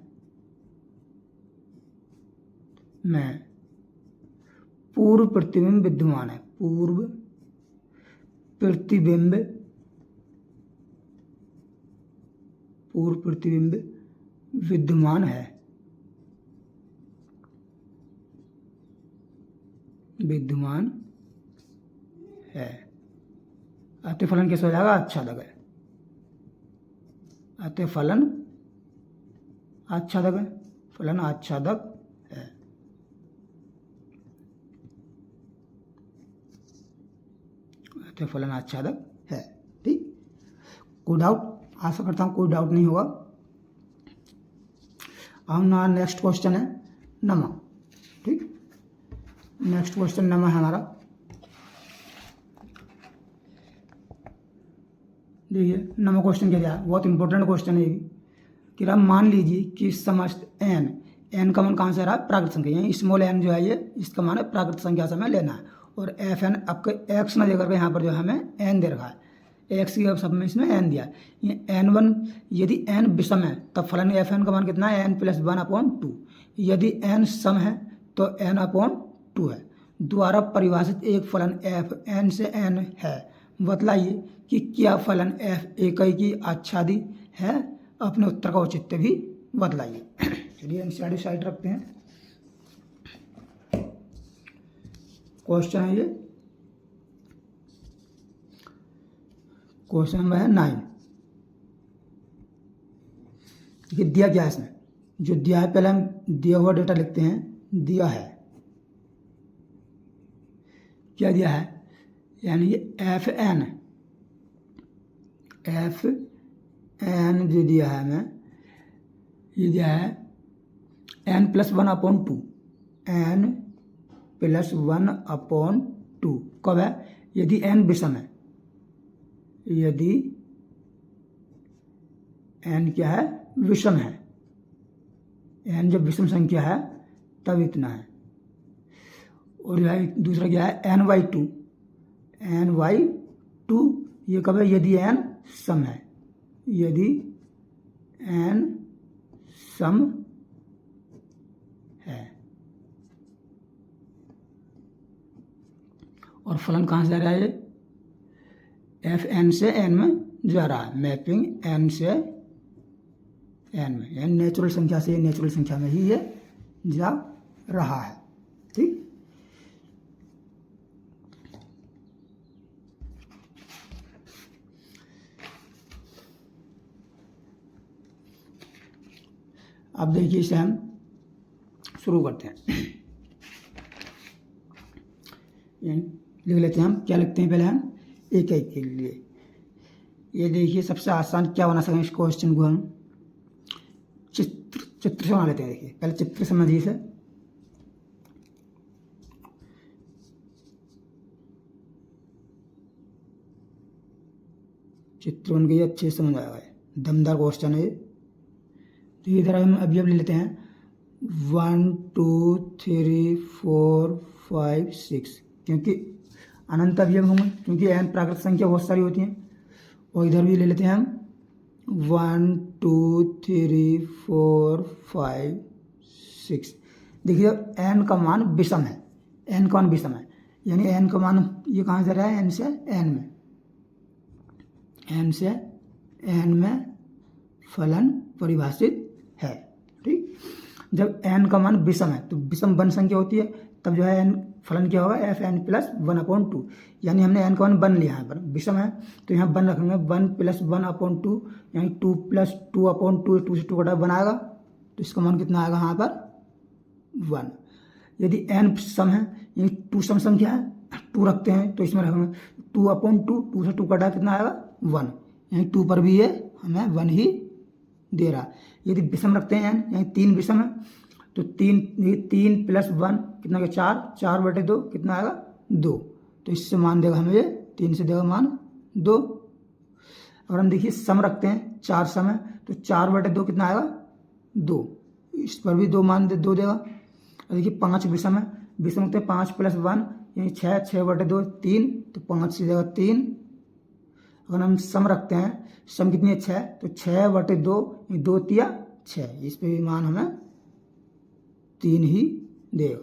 पूर्व प्रतिबिंब विद्यमान है। पूर्व प्रतिबिंब विद्यमान है। अतः फलन कैसे हो जाएगा? आच्छादक है। अतः फलन आच्छादक है। फलन आच्छादक है। अतः फलन आच्छादक है। ठीक, कोई डाउट? आशा करता हूँ कोई डाउट नहीं होगा। अब हमारा नेक्स्ट क्वेश्चन है नमा। ठीक, नेक्स्ट क्वेश्चन नमा है हमारा। देखिए नमा क्वेश्चन क्या दिया है, बहुत इंपॉर्टेंट क्वेश्चन है ये भी। कि मान लीजिए कि समस्त n का मान कहाँ से आ रहा है? प्राकृत संख्या, यानी स्मॉल n जो है ये, इसका मान है प्राकृत संख्या से हमें लेना है। और fn आपके x ना देकर के यहाँ पर जो है हमें n दे रखा है, x की सब में इसमें n दिया है। ये n1 यदि n विषम है तब फलन fn का मान कितना है? n + 1/2। यदि n सम है तो n/2 है। द्वारा परिभाषित एक फलन f n से n है। बतलाइए कि क्या फलन f एक ही की आच्छादी है? अपने उत्तर का औचित्य भी बतलाइए। चलिए एनसीईआरटी साइड रखते हैं। क्वेश्चन है ये, क्वेश्चन नंबर है 9। देखिए दिया क्या है इसमें, जो दिया है पहले हम दिया हुआ डेटा लिखते हैं। दिया है, क्या दिया है? यानी ये fn जो दिया है हमें, ये दिया है n + 1/2। n + 1/2 कब है? यदि n विषम है। यदि n क्या है? विषम है। n जब विषम संख्या है तब इतना है। और यह दूसरा क्या है? n/2। n/2 ये कब है? यदि n सम है। यदि n सम है। और फलन कहाँ से आ रहा है? ये fn से n में जा रहा है। मैपिंग n से n में, यानी नेचुरल संख्या से नेचुरल संख्या में ही ये जा रहा है। ठीक, अब देखिए इसे हम शुरू करते हैं। लिख लेते हैं हम, क्या लिखते हैं पहले हम? एक के लिए। ये देखिए सबसे आसान क्या बना सकें इस क्वेश्चन को हम? चित्र से बना लेते हैं। देखिए पहले चित्र समझिए इसे। चित्र बन गई, अच्छे से समझ आएगा। दमदार क्वेश्चन है। तो इधर हम अवयव ले लेते हैं 1 2 3 4 5 6, क्योंकि अनंत अवयव होंगे, क्योंकि n प्राकृत संख्या बहुत सारी होती हैं। और इधर भी ले लेते हैं हम 1 2 3 4 5 6। देखिए n का मान विषम है, n का मान विषम है, यानी n का मान ये कहाँ से रहा है, n से n में फलन परिभाषित है। ठीक, जब n का मान विषम है तो विषम वन संख्या होती है, तब जो है n फलन क्या होगा, fn प्लस 1/2, यानी हमने n का मान 1 लिया है, पर विषम है तो यहाँ 1 रखेंगे, 1 प्लस 1/2, यानी 2 प्लस 2/2, 2 से 2 कटा 1 आएगा, तो इसका मान कितना आएगा यहाँ पर 1। यदि n सम है, यानी 2 सम संख्या है, 2 रखते हैं तो इसमें रखेंगे 2/2, 2 से 2 कटा कितना आएगा 1, यानी 2 पर भी ये हमें 1 ही दे रहा। यदि विषम रखते हैं n, यानी 3 विषम है, तो 3 प्लस 1 कितना का 4, 4/2 कितना आएगा 2, तो इससे मान देगा हमें ये 3 से देगा मान 2। अगर हम देखिए सम रखते हैं, 4 सम है, तो 4/2 कितना आएगा 2, इस पर भी 2 मान 2 देगा। और देखिए 5 विषम है, विषम होते हैं 5 प्लस 1 यानी 6, 6/2 3, तो 5 से देगा 3। अगर हम सम रखते हैं, सम कितनी है 6, तो 6/2 यानी 2 तिया 6, इस पर भी मान हमें 3 ही देगा।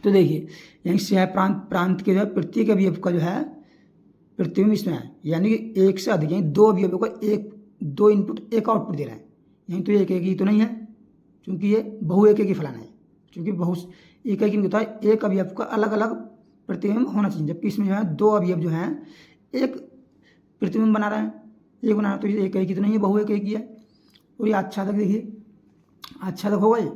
तो देखिए यानी सह प्रांत के जो है प्रत्येक अवयव का जो है प्रतिबिंब इसमें है, यानी कि एक से अधिक, यानी 2 अवयवों का 2 इनपुट 1 आउटपुट दे रहे हैं, यानी तो एक ही तो नहीं है, क्योंकि ये बहु एक ही फलन है, क्योंकि एक में होता है एक अवयव का अलग अलग प्रतिबिंब होना चाहिए, जबकि इसमें जो है 2 अवयव जो हैं एक प्रतिबिंब बना रहे हैं, एक बना रहे हैं, तो ये एक ही तो नहीं है, बहु एक ही है। और ये आच्छादक देखिए, आच्छादक होगा, ये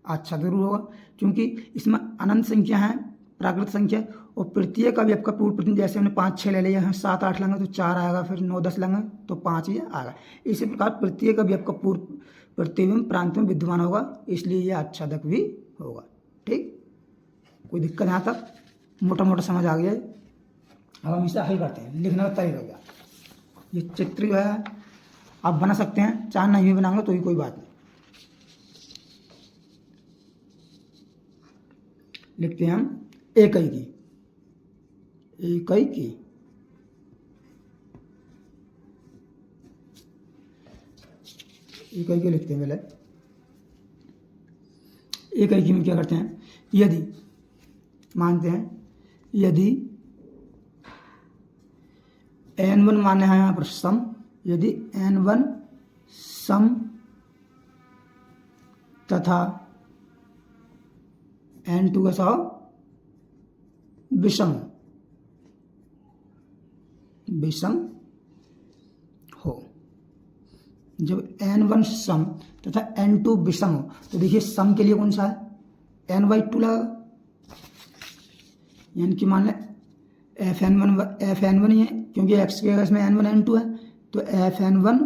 आच्छादक जरूर होगा, क्योंकि इसमें अनंत संख्या है प्राकृत संख्या, और प्रत्येक अवयव का पूर्व प्रतिबिंब, जैसे हमने 5 6 ले लिया, हम 7 8 लेंगे तो 4 आएगा, फिर 9 10 लेंगे तो 5 ही आएगा। इसी प्रकार प्रत्येक अवयव का पूर्व प्रतिबिंब प्रांत में विद्यमान होगा, इसलिए यह आच्छादक भी होगा। ठीक, कोई दिक्कत यहाँ तक मोटा मोटा समझ आ गया। अब हम इसे हल करते हैं, लिखने का तरीका क्या। ये चित्र जो है आप बना सकते हैं, चाहे नहीं भी बनाएंगे तो भी कोई बात नहीं। लिखते हैं हम इकाई की, इकाई की, इकाई की लिखते हैं पहले। इकाई की में क्या करते हैं, यदि मानते हैं, यदि n1 माने हैं यहाँ पर सम, यदि n1 सम तथा n2 कैसा हो, विषम हो। जब n1 सम तथा n2 विषम हो, तो देखिए सम के लिए कौन सा है, n/2 लगेगा, यानी कि मान लें fn1 ही है, क्योंकि x के इसमें n1 n2 है, तो fn1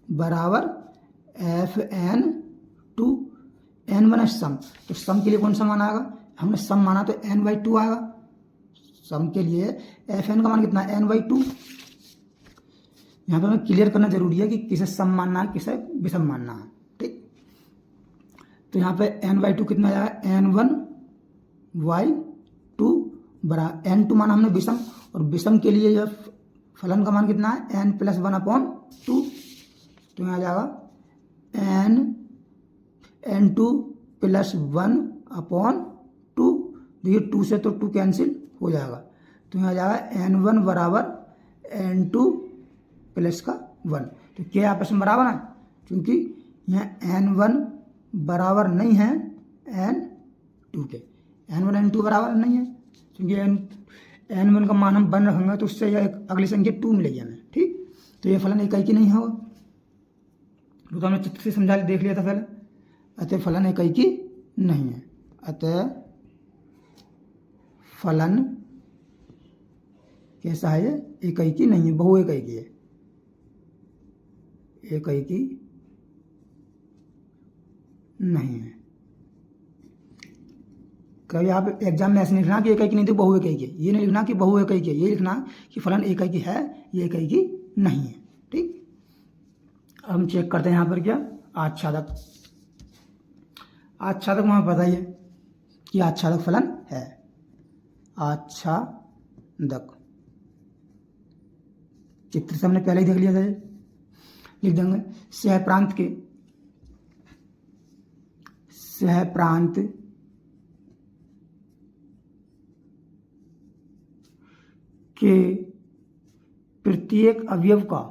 बराबर fn2, n1 है सम, तो सम के लिए कौन सा मान आएगा, हमने सम माना तो n/2 आएगा। सम के लिए fn का मान कितना है, n/2। यहाँ पर हमें क्लियर करना जरूरी है कि किसे सम मानना है, किसे विषम मानना है। ठीक, तो यहाँ पे n/2 कितना आएगा, n1/2 बराबर n2 माना हमने विषम, और विषम के लिए यह फलन का मान कितना है, n + 1/2, तो यहाँ आ जाएगा n2 + 1/2। देखिए 2 से तो 2 कैंसिल हो जाएगा, तो यहाँ आ जाएगा n1 बराबर n2 + 1। तो क्या आपस में बराबर है, क्योंकि यहाँ n1 बराबर नहीं है n2 के, n1 n2 बराबर नहीं है, क्योंकि n1 का मान हम 1 रखेंगे तो उससे यह अगली संख्या 2 मिलेगी हमें। ठीक, तो ये फलन इकाई की नहीं होगा, तो हमने चित्र से समझा देख लिया था पहले। अतः फलन इकाई की नहीं है, अतः फलन कैसा है, ये इकाई की नहीं है, बहु इकाई की है, इकाई की नहीं है। कभी आप एग्जाम में ऐसे नहीं लिखना कि इकाई की नहीं थी बहु इकाई की, ये नहीं लिखना कि बहु इकाई की, ये लिखना कि फलन इकाई की है, ये इकाई की नहीं है। ठीक, अब हम चेक करते हैं यहाँ पर क्या, आच्छादक। आच्छादक हमें बताइए कि आच्छादक फलन है, आच्छादक दक। चित्र से हमने पहले ही देख लिया था, लिख देंगे सह प्रांत के प्रत्येक अवयव का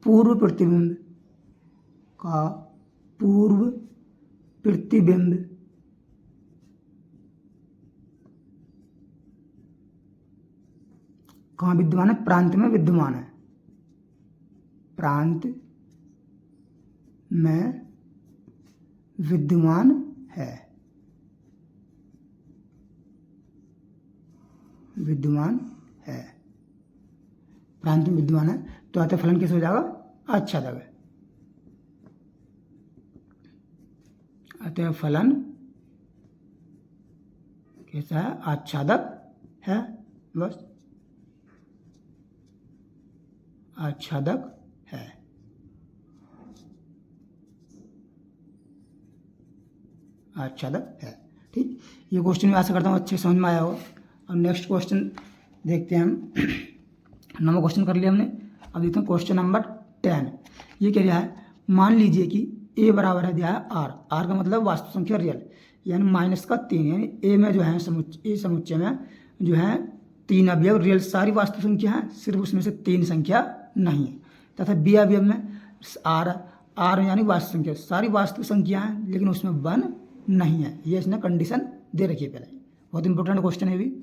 पूर्व प्रतिबिंब कहाँ विद्यमान है? प्रांत में विद्यमान है। प्रांत में विद्यमान है। प्रांत में विद्यमान है तो अतः फलन कैसे हो जाएगा? आच्छादक है। अतः फलन कैसा है? आच्छादक है। बस आच्छादक है। ठीक, ये क्वेश्चन मैं आशा करता हूँ अच्छे समझ में आया हो। और नेक्स्ट क्वेश्चन देखते हैं हम। 9वां क्वेश्चन कर लिया हमने। अब देखते हैं क्वेश्चन नंबर 10। ये कह रहा है, मान लीजिए कि a बराबर है दिया है r का मतलब वास्तविक संख्या रियल, यानी -3, यानी a में जो है समुच्चय में जो है 3 अवयव रियल सारी वास्तविक संख्या है, सिर्फ उसमें से 3 संख्या नहीं है। तथा b अवयव में r यानी वास्तविक संख्या सारी वास्तविक संख्या है, लेकिन उसमें 1 नहीं है। ये इसने कंडीशन दे रखी है पहले। बहुत इंपॉर्टेंट क्वेश्चन है भी।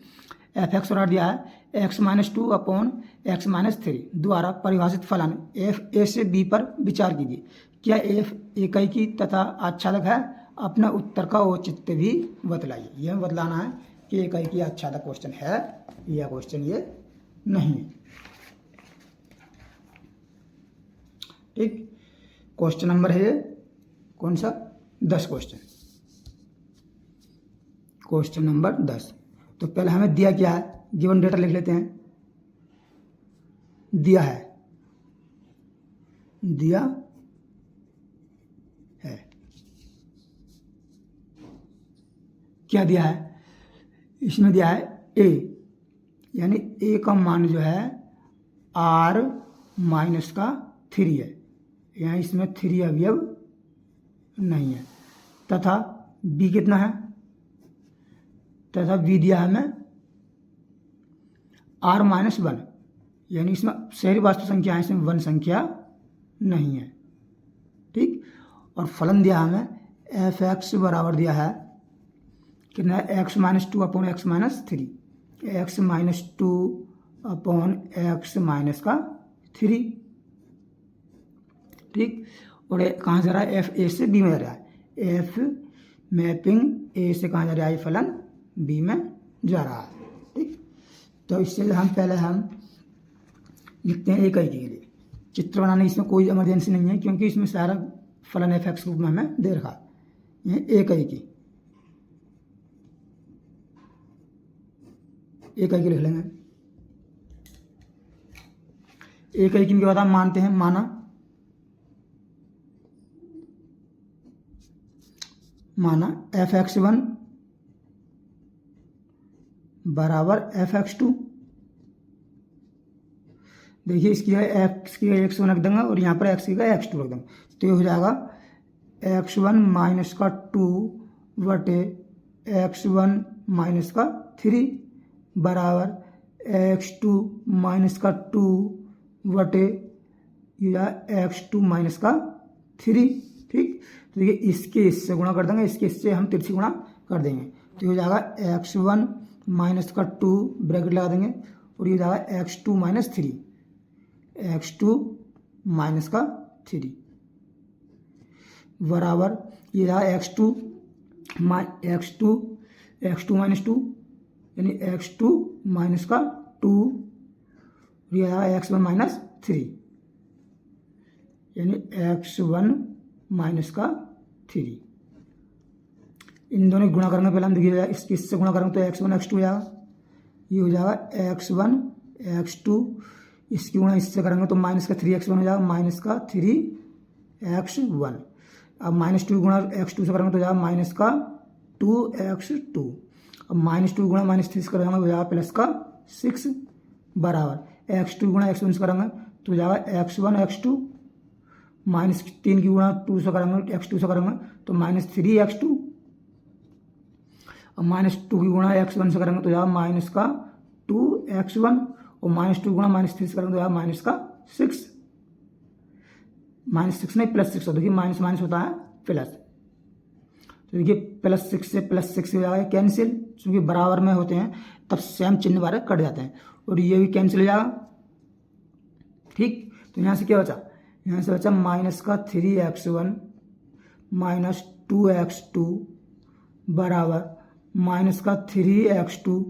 f(x) और r दिया है x-2/(x-3) द्वारा परिभाषित फलन f a से b पर विचार कीजिए। क्या f एकाकी तथा आच्छादक है? अपना उत्तर का औचित्य भी बतलाइए। यह बतलाना है कि एकाकी आच्छादक क्वेश्चन है या क्वेश्चन ये नहीं है। ठीक, क्वेश्चन नंबर है कौन सा? 10 क्वेश्चन नंबर 10। तो पहले हमें दिया क्या है? गिवन डेटा लिख लेते हैं। दिया है क्या दिया है? इसमें दिया है a, यानी a का मान जो है r-3 है, यहाँ इसमें 3 अवयव नहीं है। तथा b कितना है? तथा b दिया है हमें r-1, यानी इसमें सारी वास्तविक संख्या है, इसमें 1 संख्या नहीं है। ठीक, और फलन दिया हमें f(x) बराबर दिया है कितना है? x-2/(x-3), x-2/(x-3). ठीक, और कहाँ जा रहा है? f a से b में जा रहा है। f मैपिंग a से कहाँ जा रहा है? फलन b में जा रहा है। ठीक, तो इससे हम पहले लिखते हैं एकाकी के लिए। चित्र बनाने इसमें कोई इमरजेंसी नहीं है, क्योंकि इसमें सारा फलन f(x) रूप में हमें दे रखा है। ये एकाकी लिख लेंगे। एकाकी के बाद हम मानते हैं, माना f(x1) बराबर f(x2). देखिए इसकी है x की x1 रख देंगे और यहाँ पर x की x2 रख देंगे, तो ये हो जाएगा x1-2/(x1-3) बराबर x2-2/(x2-3). ठीक, तो देखिए इसके इससे गुणा कर देंगे, इसके इससे हम तिरछी गुणा कर देंगे, तो ये हो जाएगा x1-2 ब्रैकेट लगा देंगे और ये हो जाएगा x2-3 बराबर ये रहा x2 यानी x2-2 ये रहा x1-3 यानी x1-3। इन दोनों गुणा करेंगे, पहले हम देखिए इसके इससे गुणा करेंगे तो x1 x2 हो जाएगा। ये हो जाएगा x1 x2 इसकी गुणा इससे करेंगे तो माइनस का 3x1 हो जाएगा, माइनस का 3x1। अब माइनस 2 गुणा x2 से करेंगे तो जाएगा माइनस का 2x2। अब माइनस 2 गुणा माइनस 3 से करेंगे तो जाएगा प्लस का 6 बराबर x2 गुणा x1 से करेंगे तो जाएगा x1 x2, माइनस 3 की गुणा 2 से करेंगे x2 से करेंगे तो माइनस 3x2। और माइनस 2 की गुणा x1 से करेंगे तो जाएगा माइनस का 2x1, और माइनस 2 गुणा माइनस 3 से करेंगे तो जाएगा माइनस का 6, माइनस 6 नहीं प्लस 6 होता है। देखिए माइनस माइनस होता है प्लस, तो देखिए प्लस 6 से प्लस 6 हो जाएगा कैंसिल, क्योंकि बराबर में होते हैं तब सेम चिन्ह वाले कट जाते हैं, और ये भी कैंसिल हो जाएगा। ठीक, तो यहाँ से क्या बचा, यहाँ से बचा माइनस का 3x1 माइनस 2x2 बराबर माइनस का 3x2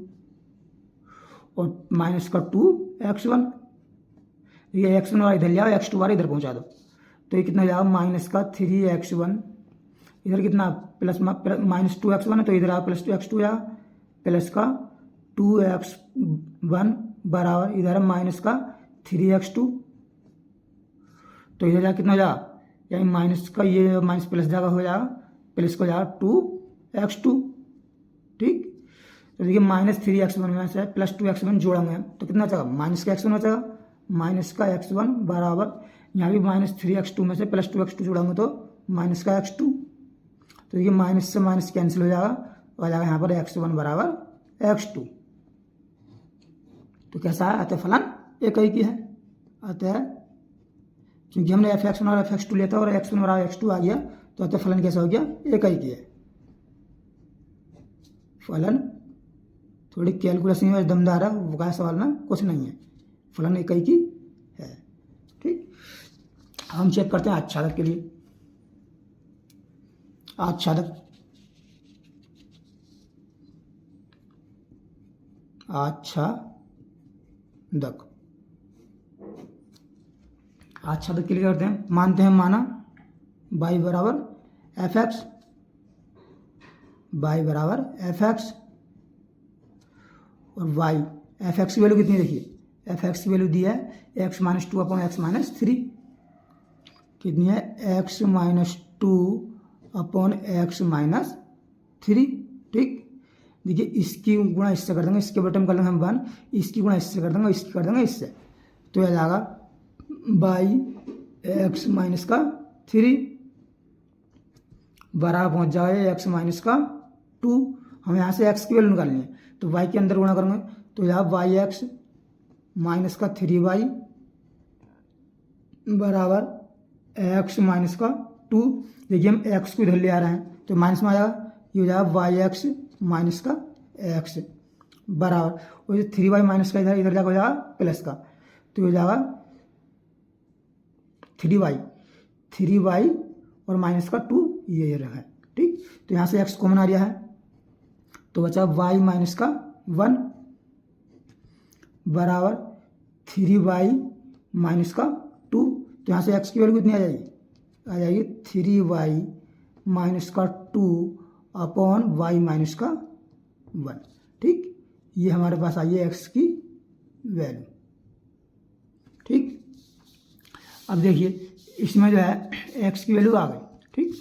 और माइनस का 2x1। ये x1 वाला इधर जाओ, x2 वाला इधर पहुँचा दो, तो ये कितना जाएगा माइनस का 3x1, इधर कितना प्लस माइनस 2x1 है तो इधर आओ प्लस 2x2 जाएगा, प्लस का 2x1 बराबर इधर है माइनस का 3x2, तो इधर जा कितना जाएगा, यानी माइनस का ये माइनस प्लस जाएगा हो जाएगा प्लस को जाएगा 2x2। ठीक, तो देखिए माइनस 3x1 में से प्लस 2x1 जोड़ेंगे तो कितना बचेगा, माइनस का x1 बचेगा, माइनस का x1 बराबर यहाँ भी माइनस 3x2 में से प्लस 2x2 जोड़ेंगे तो माइनस का x2, तो देखिए माइनस से माइनस कैंसिल हो जाएगा, आ जाएगा यहाँ पर x1 बराबर x2। तो कैसा है, अतः फलन एक ही की है, अतः क्योंकि हमने fx1 और fx2 लेता है और x1 बराबर x2 आ गया, तो अतः फलन कैसा हो गया, एक ही की है। फलन थोड़ी कैलकुलेशन में दमदार है, वो का सवाल में कुछ नहीं है, फलन एक ही की है। ठीक, हम चेक करते हैं आच्छादक के लिए। आच्छादक, आच्छादक, आच्छादक के लिए करते हैं, मानते हैं माना y बराबर fx, y बराबर fx और y fx की वैल्यू कितनी देखिए, fx की वैल्यू दी है x minus 2 upon x minus 3, कितनी है x minus 2 upon x minus 3। ठीक, देखिए इसकी गुणा इससे कर देंगे, इसके बटन कर लेंगे हम 1, इसकी गुणा इससे कर देंगे, इसकी कर देंगे इससे, तो यह जाएगा बाई x माइनस का 3 बराबर पहुंच जाएगा x माइनस का 2। हमें यहाँ से x की वैल्यू निकालनी है, तो y के अंदर गुणा करेंगे तो यहाँ बाई x माइनस का 3y बराबर x माइनस का 2। देखिए हम x को इधर ले आ रहे हैं तो माइनस में आ जाएगा, ये हो जाएगा वाई एक्स माइनस का x बराबर, और ये 3y माइनस का इधर इधर जाकर हो जाएगा प्लस का, तो हो जाएगा 3y और माइनस का 2 ये रहा है। ठीक, तो यहाँ से x कॉमन आ गया है, तो बचा y माइनस का 1 बराबर 3y माइनस का 2। तो यहाँ से x की वैल्यू कितनी आ जाएगी 3y माइनस का 2 अपॉन y माइनस का 1। ठीक, ये हमारे पास आई है x की वैल्यू। ठीक, अब देखिए इसमें जो है x की वैल्यू आ गई। ठीक,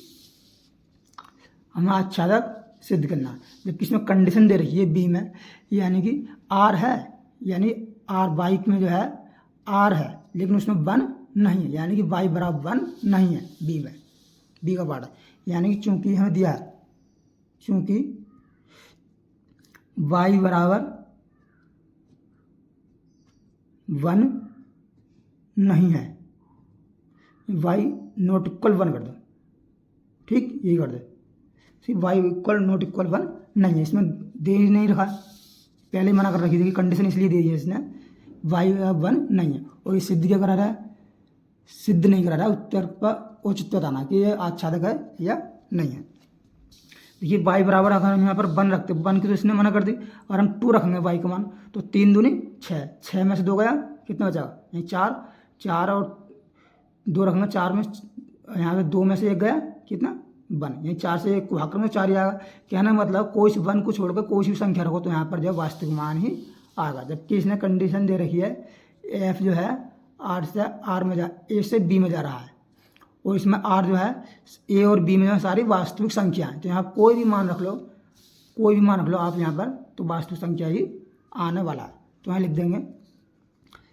हमें आच्छादक सिद्ध करना है, जबकि इसमें कंडीशन दे रही है बी में, यानी कि r है, यानी r बाइक में जो है r है लेकिन उसमें 1 नहीं है, यानी कि y बराबर 1 नहीं है बी में, बी का पार्ट है, यानी कि चूंकि हमें दिया है चूंकि y बराबर 1 नहीं है, y नॉट इक्वल 1 कर दो। ठीक, यही कर दे, y इक्वल नॉट इक्वल 1 नहीं है, इसमें दे ही नहीं रखा, पहले मना कर रखी थी, कंडीशन इसलिए दी है इसने, y 1 नहीं है, और ये सिद्ध क्या करा रहा है, सिद्ध नहीं करा रहा है, उत्तर पर औचित्य बताना कि ये आच्छादक है या नहीं है। देखिए y बराबर अगर हम यहाँ पर 1 रखते, 1 की तो इसने मना कर दी, और हम 2 रखेंगे y का मान, तो 3 दूनी 6, 6 में से 2 गया, कितना बचा, यही 4, 4 और 2 रखेंगे, 4 में यहाँ पे 2 में से 1 गया, कितना 1, यही 4 से 1 को भाग करेंगे 4 ही आएगा। कहना मतलब कोई 1 को छोड़कर कोई सी संख्या रखो तो यहाँ पर जो वास्तविक मान ही आएगा, जबकि इसने कंडीशन दे रखी है एफ जो है आर से आर में ए से बी में जा रहा है, और इसमें आर जो है ए और बी में जो है सारी वास्तविक संख्या है। तो यहाँ कोई भी मान रख लो, कोई भी मान रख लो आप यहाँ पर, तो वास्तविक संख्या ही आने वाला है। तो यहाँ लिख देंगे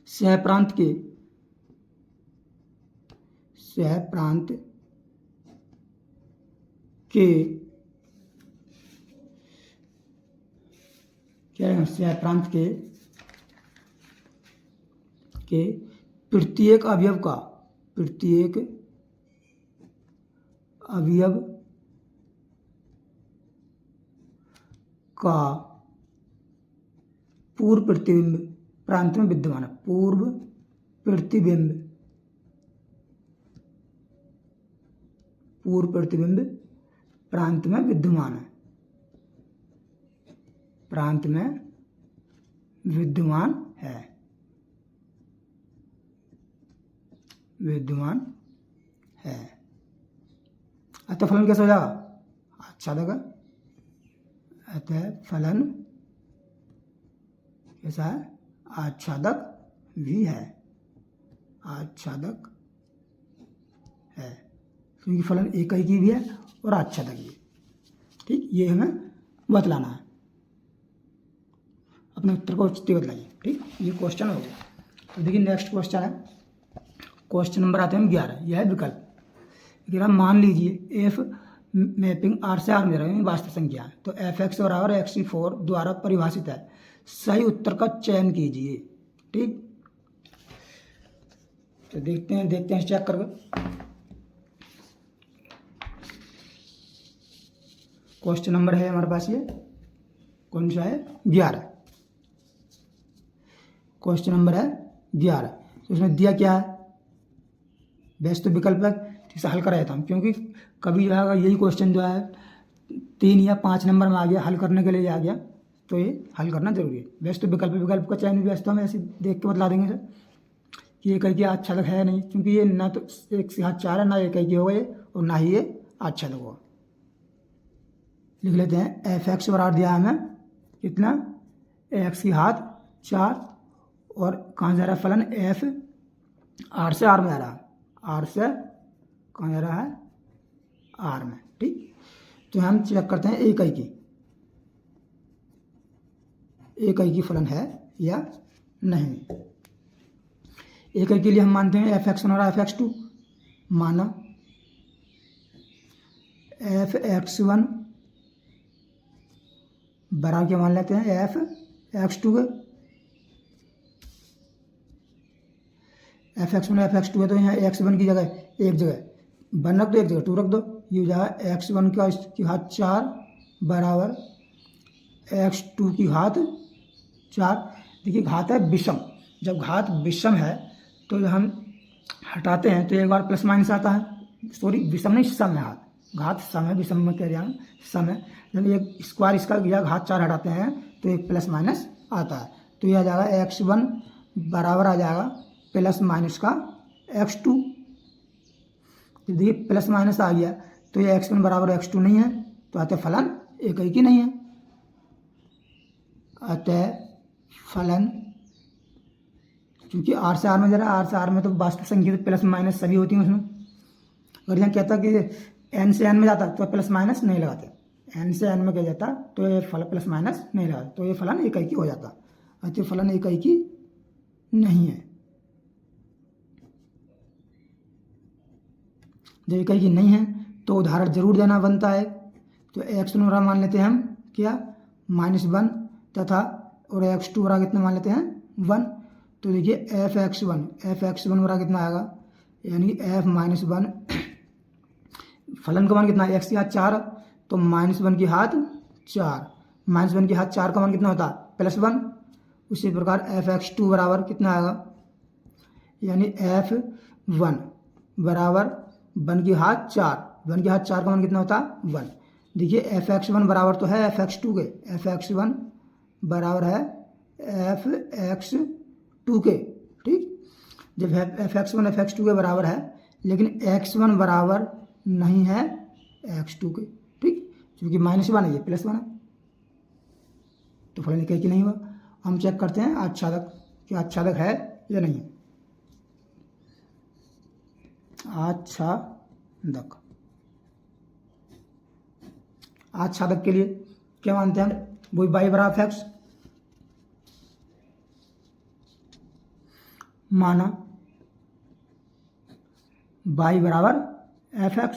सहप्रांत के क्या है, सहप्रांत के प्रत्येक अवयव का पूर्व प्रतिबिंब प्रांत में विद्यमान है। पूर्व प्रतिबिंब प्रांत में विद्यमान है, अतः फलन कैसा हो जाएगा? आच्छादक। अतः फलन कैसा है? आच्छादक भी है, क्योंकि फलन एकैकी भी है और आच्छादक भी है। ठीक, ये हमें बतलाना है। अपने उत्तर को उचित बतलाइए। ठीक, ये क्वेश्चन हो गया। तो देखिए नेक्स्ट क्वेश्चन है, क्वेश्चन नंबर आते हैं 11। यह है विकल्प। मान लीजिए एफ मैपिंग आर से आर में रहे वास्तविक संख्या है, तो एफ एक्स बराबर x4 द्वारा परिभाषित है। सही उत्तर का चयन कीजिए। ठीक, तो देखते हैं चेक करके। क्वेश्चन नंबर है हमारे पास ये कौन सा है? 11। क्वेश्चन नंबर है 11। तो उसमें दिया क्या है? बेस्ट तो विकल्प है, इसे हल कराया था हम, क्योंकि कभी जो है यही क्वेश्चन जो है 3 या 5 नंबर में आ गया, हल करने के लिए आ गया, तो ये हल करना जरूरी है। बेस्ट तो विकल्प का चयन भी बेस्ट, हम ऐसे देख के बतला देंगे सर कि एक ही आच्छादक है नहीं, क्योंकि ये ना तो एक से हाथ 4 है, ना एक ही होगा ये, और ना ही ये आच्छादक होगा। लिख लेते हैं एफ एक्स बराबर दिया हमें कितना? एक्स की हाथ 4, और कहाँ जा रहा है फलन? एफ आर से आर में जा रहा है, आर से कहाँ जा रहा है? आर में। ठीक, तो हम चेक करते हैं एक ही फलन है या नहीं। एक ही के लिए हम मानते हैं एफ एक्स वन और एफ एक्स टू। माना एफ एक्स वन बराबर क्या मान लेते हैं? एफ एक्स टू के। F X one F X two है, तो यहाँ एक्स वन की जगह एक जगह वन रख दो, एक जगह टू रख दो। ये हो जाएगा एक्स वन की घात 4 बराबर एक्स टू की घात 4। देखिए घात है विषम, जब घात विषम है तो जब हम हटाते हैं तो एक बार प्लस माइनस आता है, सॉरी विषम नहीं सम है, घात सम है, विषम में कह रहा हूँ सम है। जब एक स्क्वायर इसका या घात 4 हटाते हैं तो एक प्लस माइनस आता है, तो यह आ जाएगा एक्स वन बराबर आ जाएगा प्लस माइनस का एक्स टू। देखिए प्लस माइनस आ गया, तो ये एक्स वन बराबर एक्स टू नहीं है, तो अतः फलन एक ही नहीं है। अतः फलन क्योंकि आर से आर में जरा, आर से आर में तो वास्तविक संख्या तो प्लस माइनस सभी होती हैं उसमें। अगर यहाँ कहता कि एन से एन में जाता तो प्लस माइनस नहीं लगाते, एन से एन में क्या जाता तो ये फलन प्लस माइनस नहीं लगाते, तो ये फलन एक ही हो जाता। अतः फलन एक ही नहीं है। जब एक ही नहीं है तो उदाहरण जरूर देना बनता है। तो एक्स वन बराबर मान लेते हैं हम क्या? -1 तथा और एक्स टू बराबर कितना मान लेते हैं? 1। तो देखिए एफ एक्स वन बराबर कितना आएगा? यानी एफ -1 फलन का मान कितना है? एक्स की हाथ 4, तो -1 की हाथ 4, -1 की हाथ 4 का मान कितना होता है? +1। उसी प्रकार एफ एक्स टू बराबर कितना आएगा? यानी एफ वन बराबर 1 की हाथ 4, 1 की हाथ 4 का मान कितना होता है? 1। देखिए एफ एक्स वन बराबर तो है एफ एक्स टू के, एफ एक्स वन बराबर है एफ एक्स टू के। ठीक, जब F X one F X two के बराबर है, लेकिन एक्स वन बराबर नहीं है एक्स टू के। ठीक, क्योंकि -1 है, ये +1 है, तो फलन एक ही नहीं हुआ। हम चेक करते हैं आच्छादक, क्या आच्छादक है या नहीं है? आच्छादक, आच्छादक के लिए क्या मानते हैं हम? वही y बराबर x माना y बराबर fx,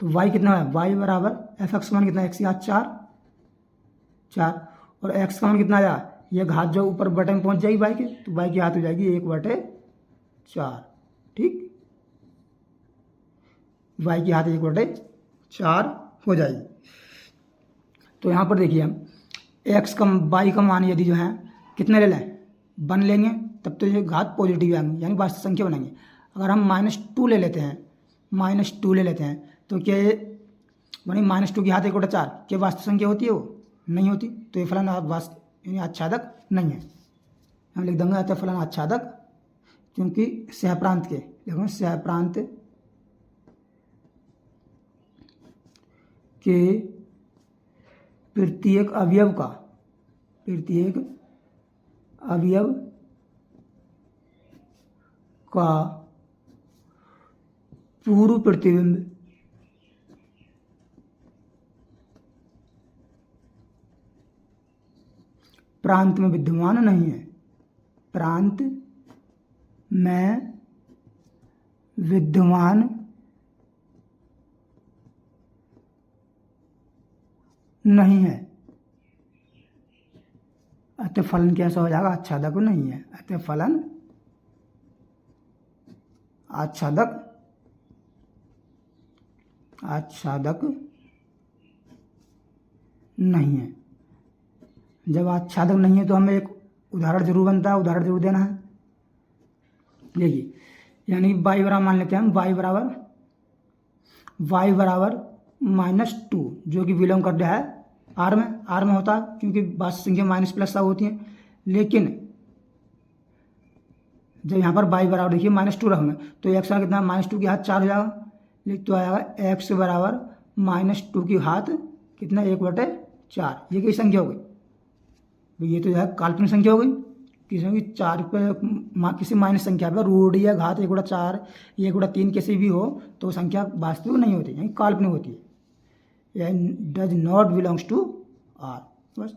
तो y कितना है? y बराबर fx का मान कितना है? x या 4 और x का मान कितना आया? ये घात जो ऊपर बटे में पहुंच जाएगी y के, तो y की घात हो जाएगी 1/4, ठीक। y की घात 1/4 हो जाएगी। तो यहाँ पर देखिए हम x का y का मान यदि जो है कितने ले लें? 1 लेंगे तब तो ये घात पॉजिटिव आएंगे, यानी वास्तविक संख्या बनेंगे। अगर हम -2 ले लेते हैं, -2 ले लेते हैं तो क्या ये बनी? -2 की घात 1/4 क्या वास्तविक संख्या होती है? वो नहीं होती। तो ये फलन यानी आच्छादक नहीं है। हम लिख देंगे अतः फलन आच्छादक, क्योंकि सहप्रांत के, देखो सहप्रांत के प्रत्येक अवयव का पूर्व प्रतिबिंब प्रांत में विद्यमान नहीं है। प्रांत में विद्यमान नहीं है, अतः फलन कैसा हो जाएगा? आच्छादक नहीं है। अतः फलन आच्छादक नहीं है। जब आच्छादक नहीं है तो हमें एक उदाहरण जरूर बनता है, उदाहरण जरूर देना है। देखिए, यानी y बराबर मान लेते हैं हम y बराबर -2, जो कि बिलोंग कर रहा है r में होता है, क्योंकि वास्तविक संख्या माइनस प्लस सब होती हैं। लेकिन जब यहाँ पर y बराबर देखिए -2 रखेंगे तो x का कितना? -2 की घात 4 हो जाएगा। तो आएगा x बराबर -2 की घात कितना? 1/4। ये किस संख्या हो गई? ये तो जो है काल्पनिक संख्या हो गई। किसी 4 पे किसी माइनस संख्या पर रूट या घात 1/4 या 1/3 किसी भी हो तो संख्या वास्तविक नहीं होती, यानी काल्पनिक होती है। Does not belongs to R. बस,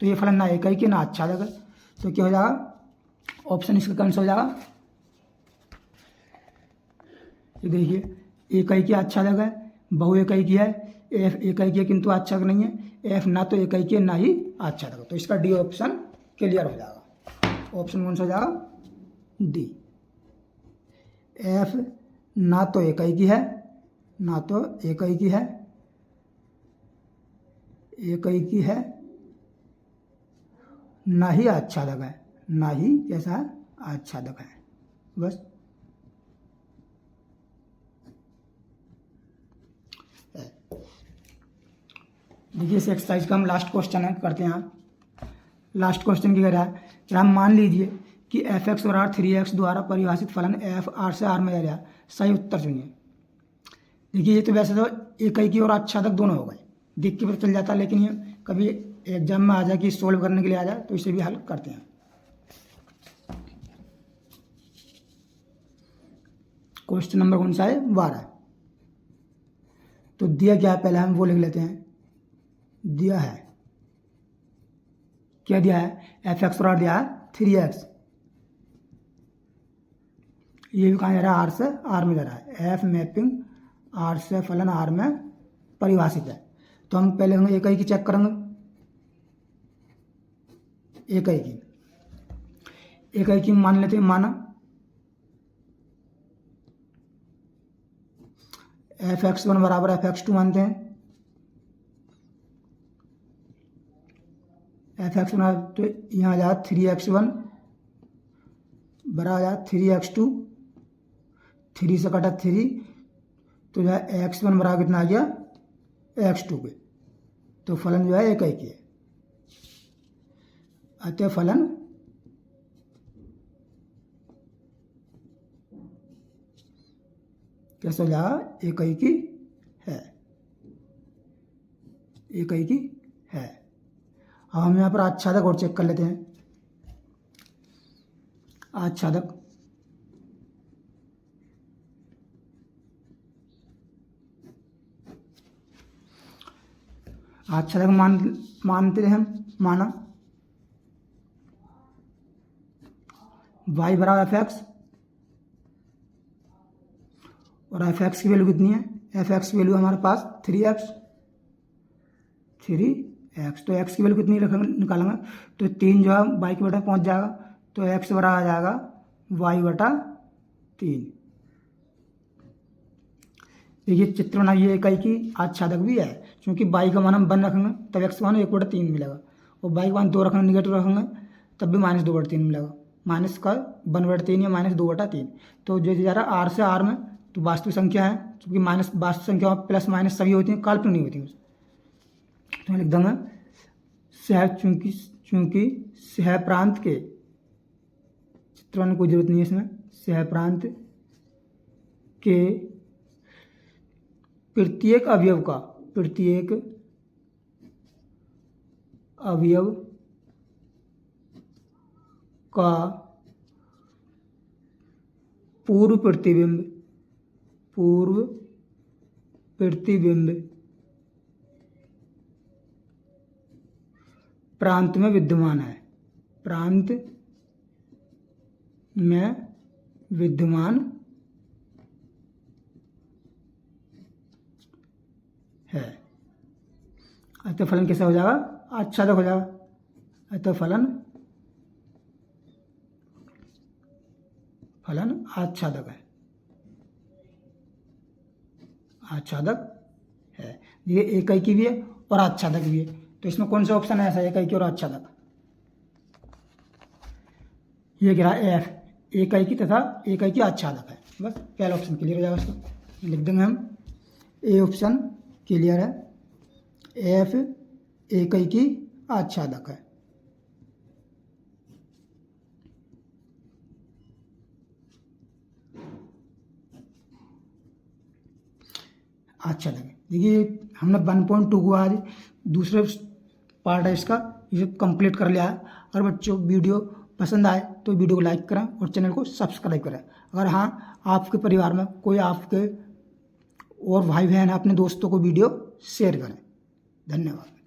तो ये फलन ना एकाकी ना आच्छादक है। तो क्या हो जाएगा? ऑप्शन इसका कैंसिल हो जाएगा। ये देखिए, एकाकी आच्छादक है, बहु एकाकी है, एफ एकाकी है किंतु आच्छादक नहीं है, एफ ना तो एकाकी है ना ही आच्छादक है। तो इसका डी ऑप्शन क्लियर हो जाएगा। ऑप्शन कौन सा हो जाएगा? डी। एफ ना तो एकाकी है, ना ही आच्छादक है, ना ही कैसा है? आच्छादक है। बस, देखिए इस एक्सरसाइज का हम लास्ट क्वेश्चन है करते हैं। लास्ट क्वेश्चन की कह रहा है कि हम मान लीजिए कि f(x) और r 3x द्वारा परिभाषित फलन f r से r में आ जाए। सही उत्तर चुनिए। देखिए, ये तो वैसे तो एकाकी और आच्छादक दोनों हो गए, देख के पता चल जाता, लेकिन ये कभी एग्जाम में आ जाए कि सोल्व करने के लिए आ जाए तो इसे भी हल करते हैं। क्वेश्चन नंबर कौन सा है? 12। तो दिया क्या है पहले हम वो लिख लेते हैं। दिया है, क्या दिया है? f(x) और r दिया है 3x। ये भी कहाँ जा रहा है? r से r में जा रहा है। f मैपिंग r से फलन r में परिभाषित है। तो हम पहले हम एकाकी चेक करेंगे। एकाकी मान लेते हैं, माना f(x1) बराबर f(x2) मानते हैं। f(x1) तो यहाँ आ जाए 3x1 बराबर आ जाए 3x2, 3 से कटा 3, तो जो है x1 बराबर कितना आ गया? x2 के। तो फलन जो है एकाकी है। अतः फलन कैसा जाएगा? एकाकी है। अब हम यहाँ पर आच्छादक और चेक कर लेते हैं। आच्छादक। आच्छादक मानते हैं हम, माना y बराबर एफ एक्स, और एफ एक्स की वैल्यू कितनी है, एफ एक्स की वैल्यू हमारे पास 3x, तो x की वैल्यू कितनी निकालेंगे, तो 3 जो है y के बटा पहुंच जाएगा, तो x बराबर आ जाएगा y बटा 3। देखिए चित्र बनाइए, इकाई की आच्छादक भी है, क्योंकि y का मान हम 1 रखेंगे तब x का मान 1/3 मिलेगा, और y का मान 2 रखेंगे, निगेटिव रखेंगे तब भी -2/3 मिलेगा, माइनस का 1/3 या -2/3। तो जो जा रहा r से r में, तो वास्तविक संख्या है, क्योंकि माइनस वास्तविक संख्या प्लस माइनस सभी होती हैं, काल्पनिक नहीं होती हैं। तो मैं लिख दूंगा चूंकि सह प्रांत के, चित्र बनाने की कोई जरूरत नहीं है इसमें, सह प्रांत के प्रत्येक अवयव का पूर्व प्रतिबिंब प्रांत में विद्यमान है, है। अतः फलन कैसा हो जाएगा, आच्छादक हो जाएगा। अतः फलन आच्छादक है, ये एकैकी भी है और आच्छादक भी है। तो इसमें कौन सा ऑप्शन है ऐसा, एकैकी और आच्छादक? ये गिरा एफ, एकैकी तथा एकैकी आच्छादक है। बस पहला ऑप्शन क्लियर हो जाएगा, उसको लिख देंगे हम, ए ऑप्शन क्लियर है, एफ एकैकी आच्छादक है। आच्छादक। देखिए हमने 1.2 को आज दूसरे पार्ट है इसका, ये कंप्लीट कर लिया है। अगर बच्चों वीडियो पसंद आए तो वीडियो को लाइक करें और चैनल को सब्सक्राइब करें। अगर हाँ आपके परिवार में कोई आपके और भाई बहन अपने दोस्तों को वीडियो शेयर करें। धन्यवाद।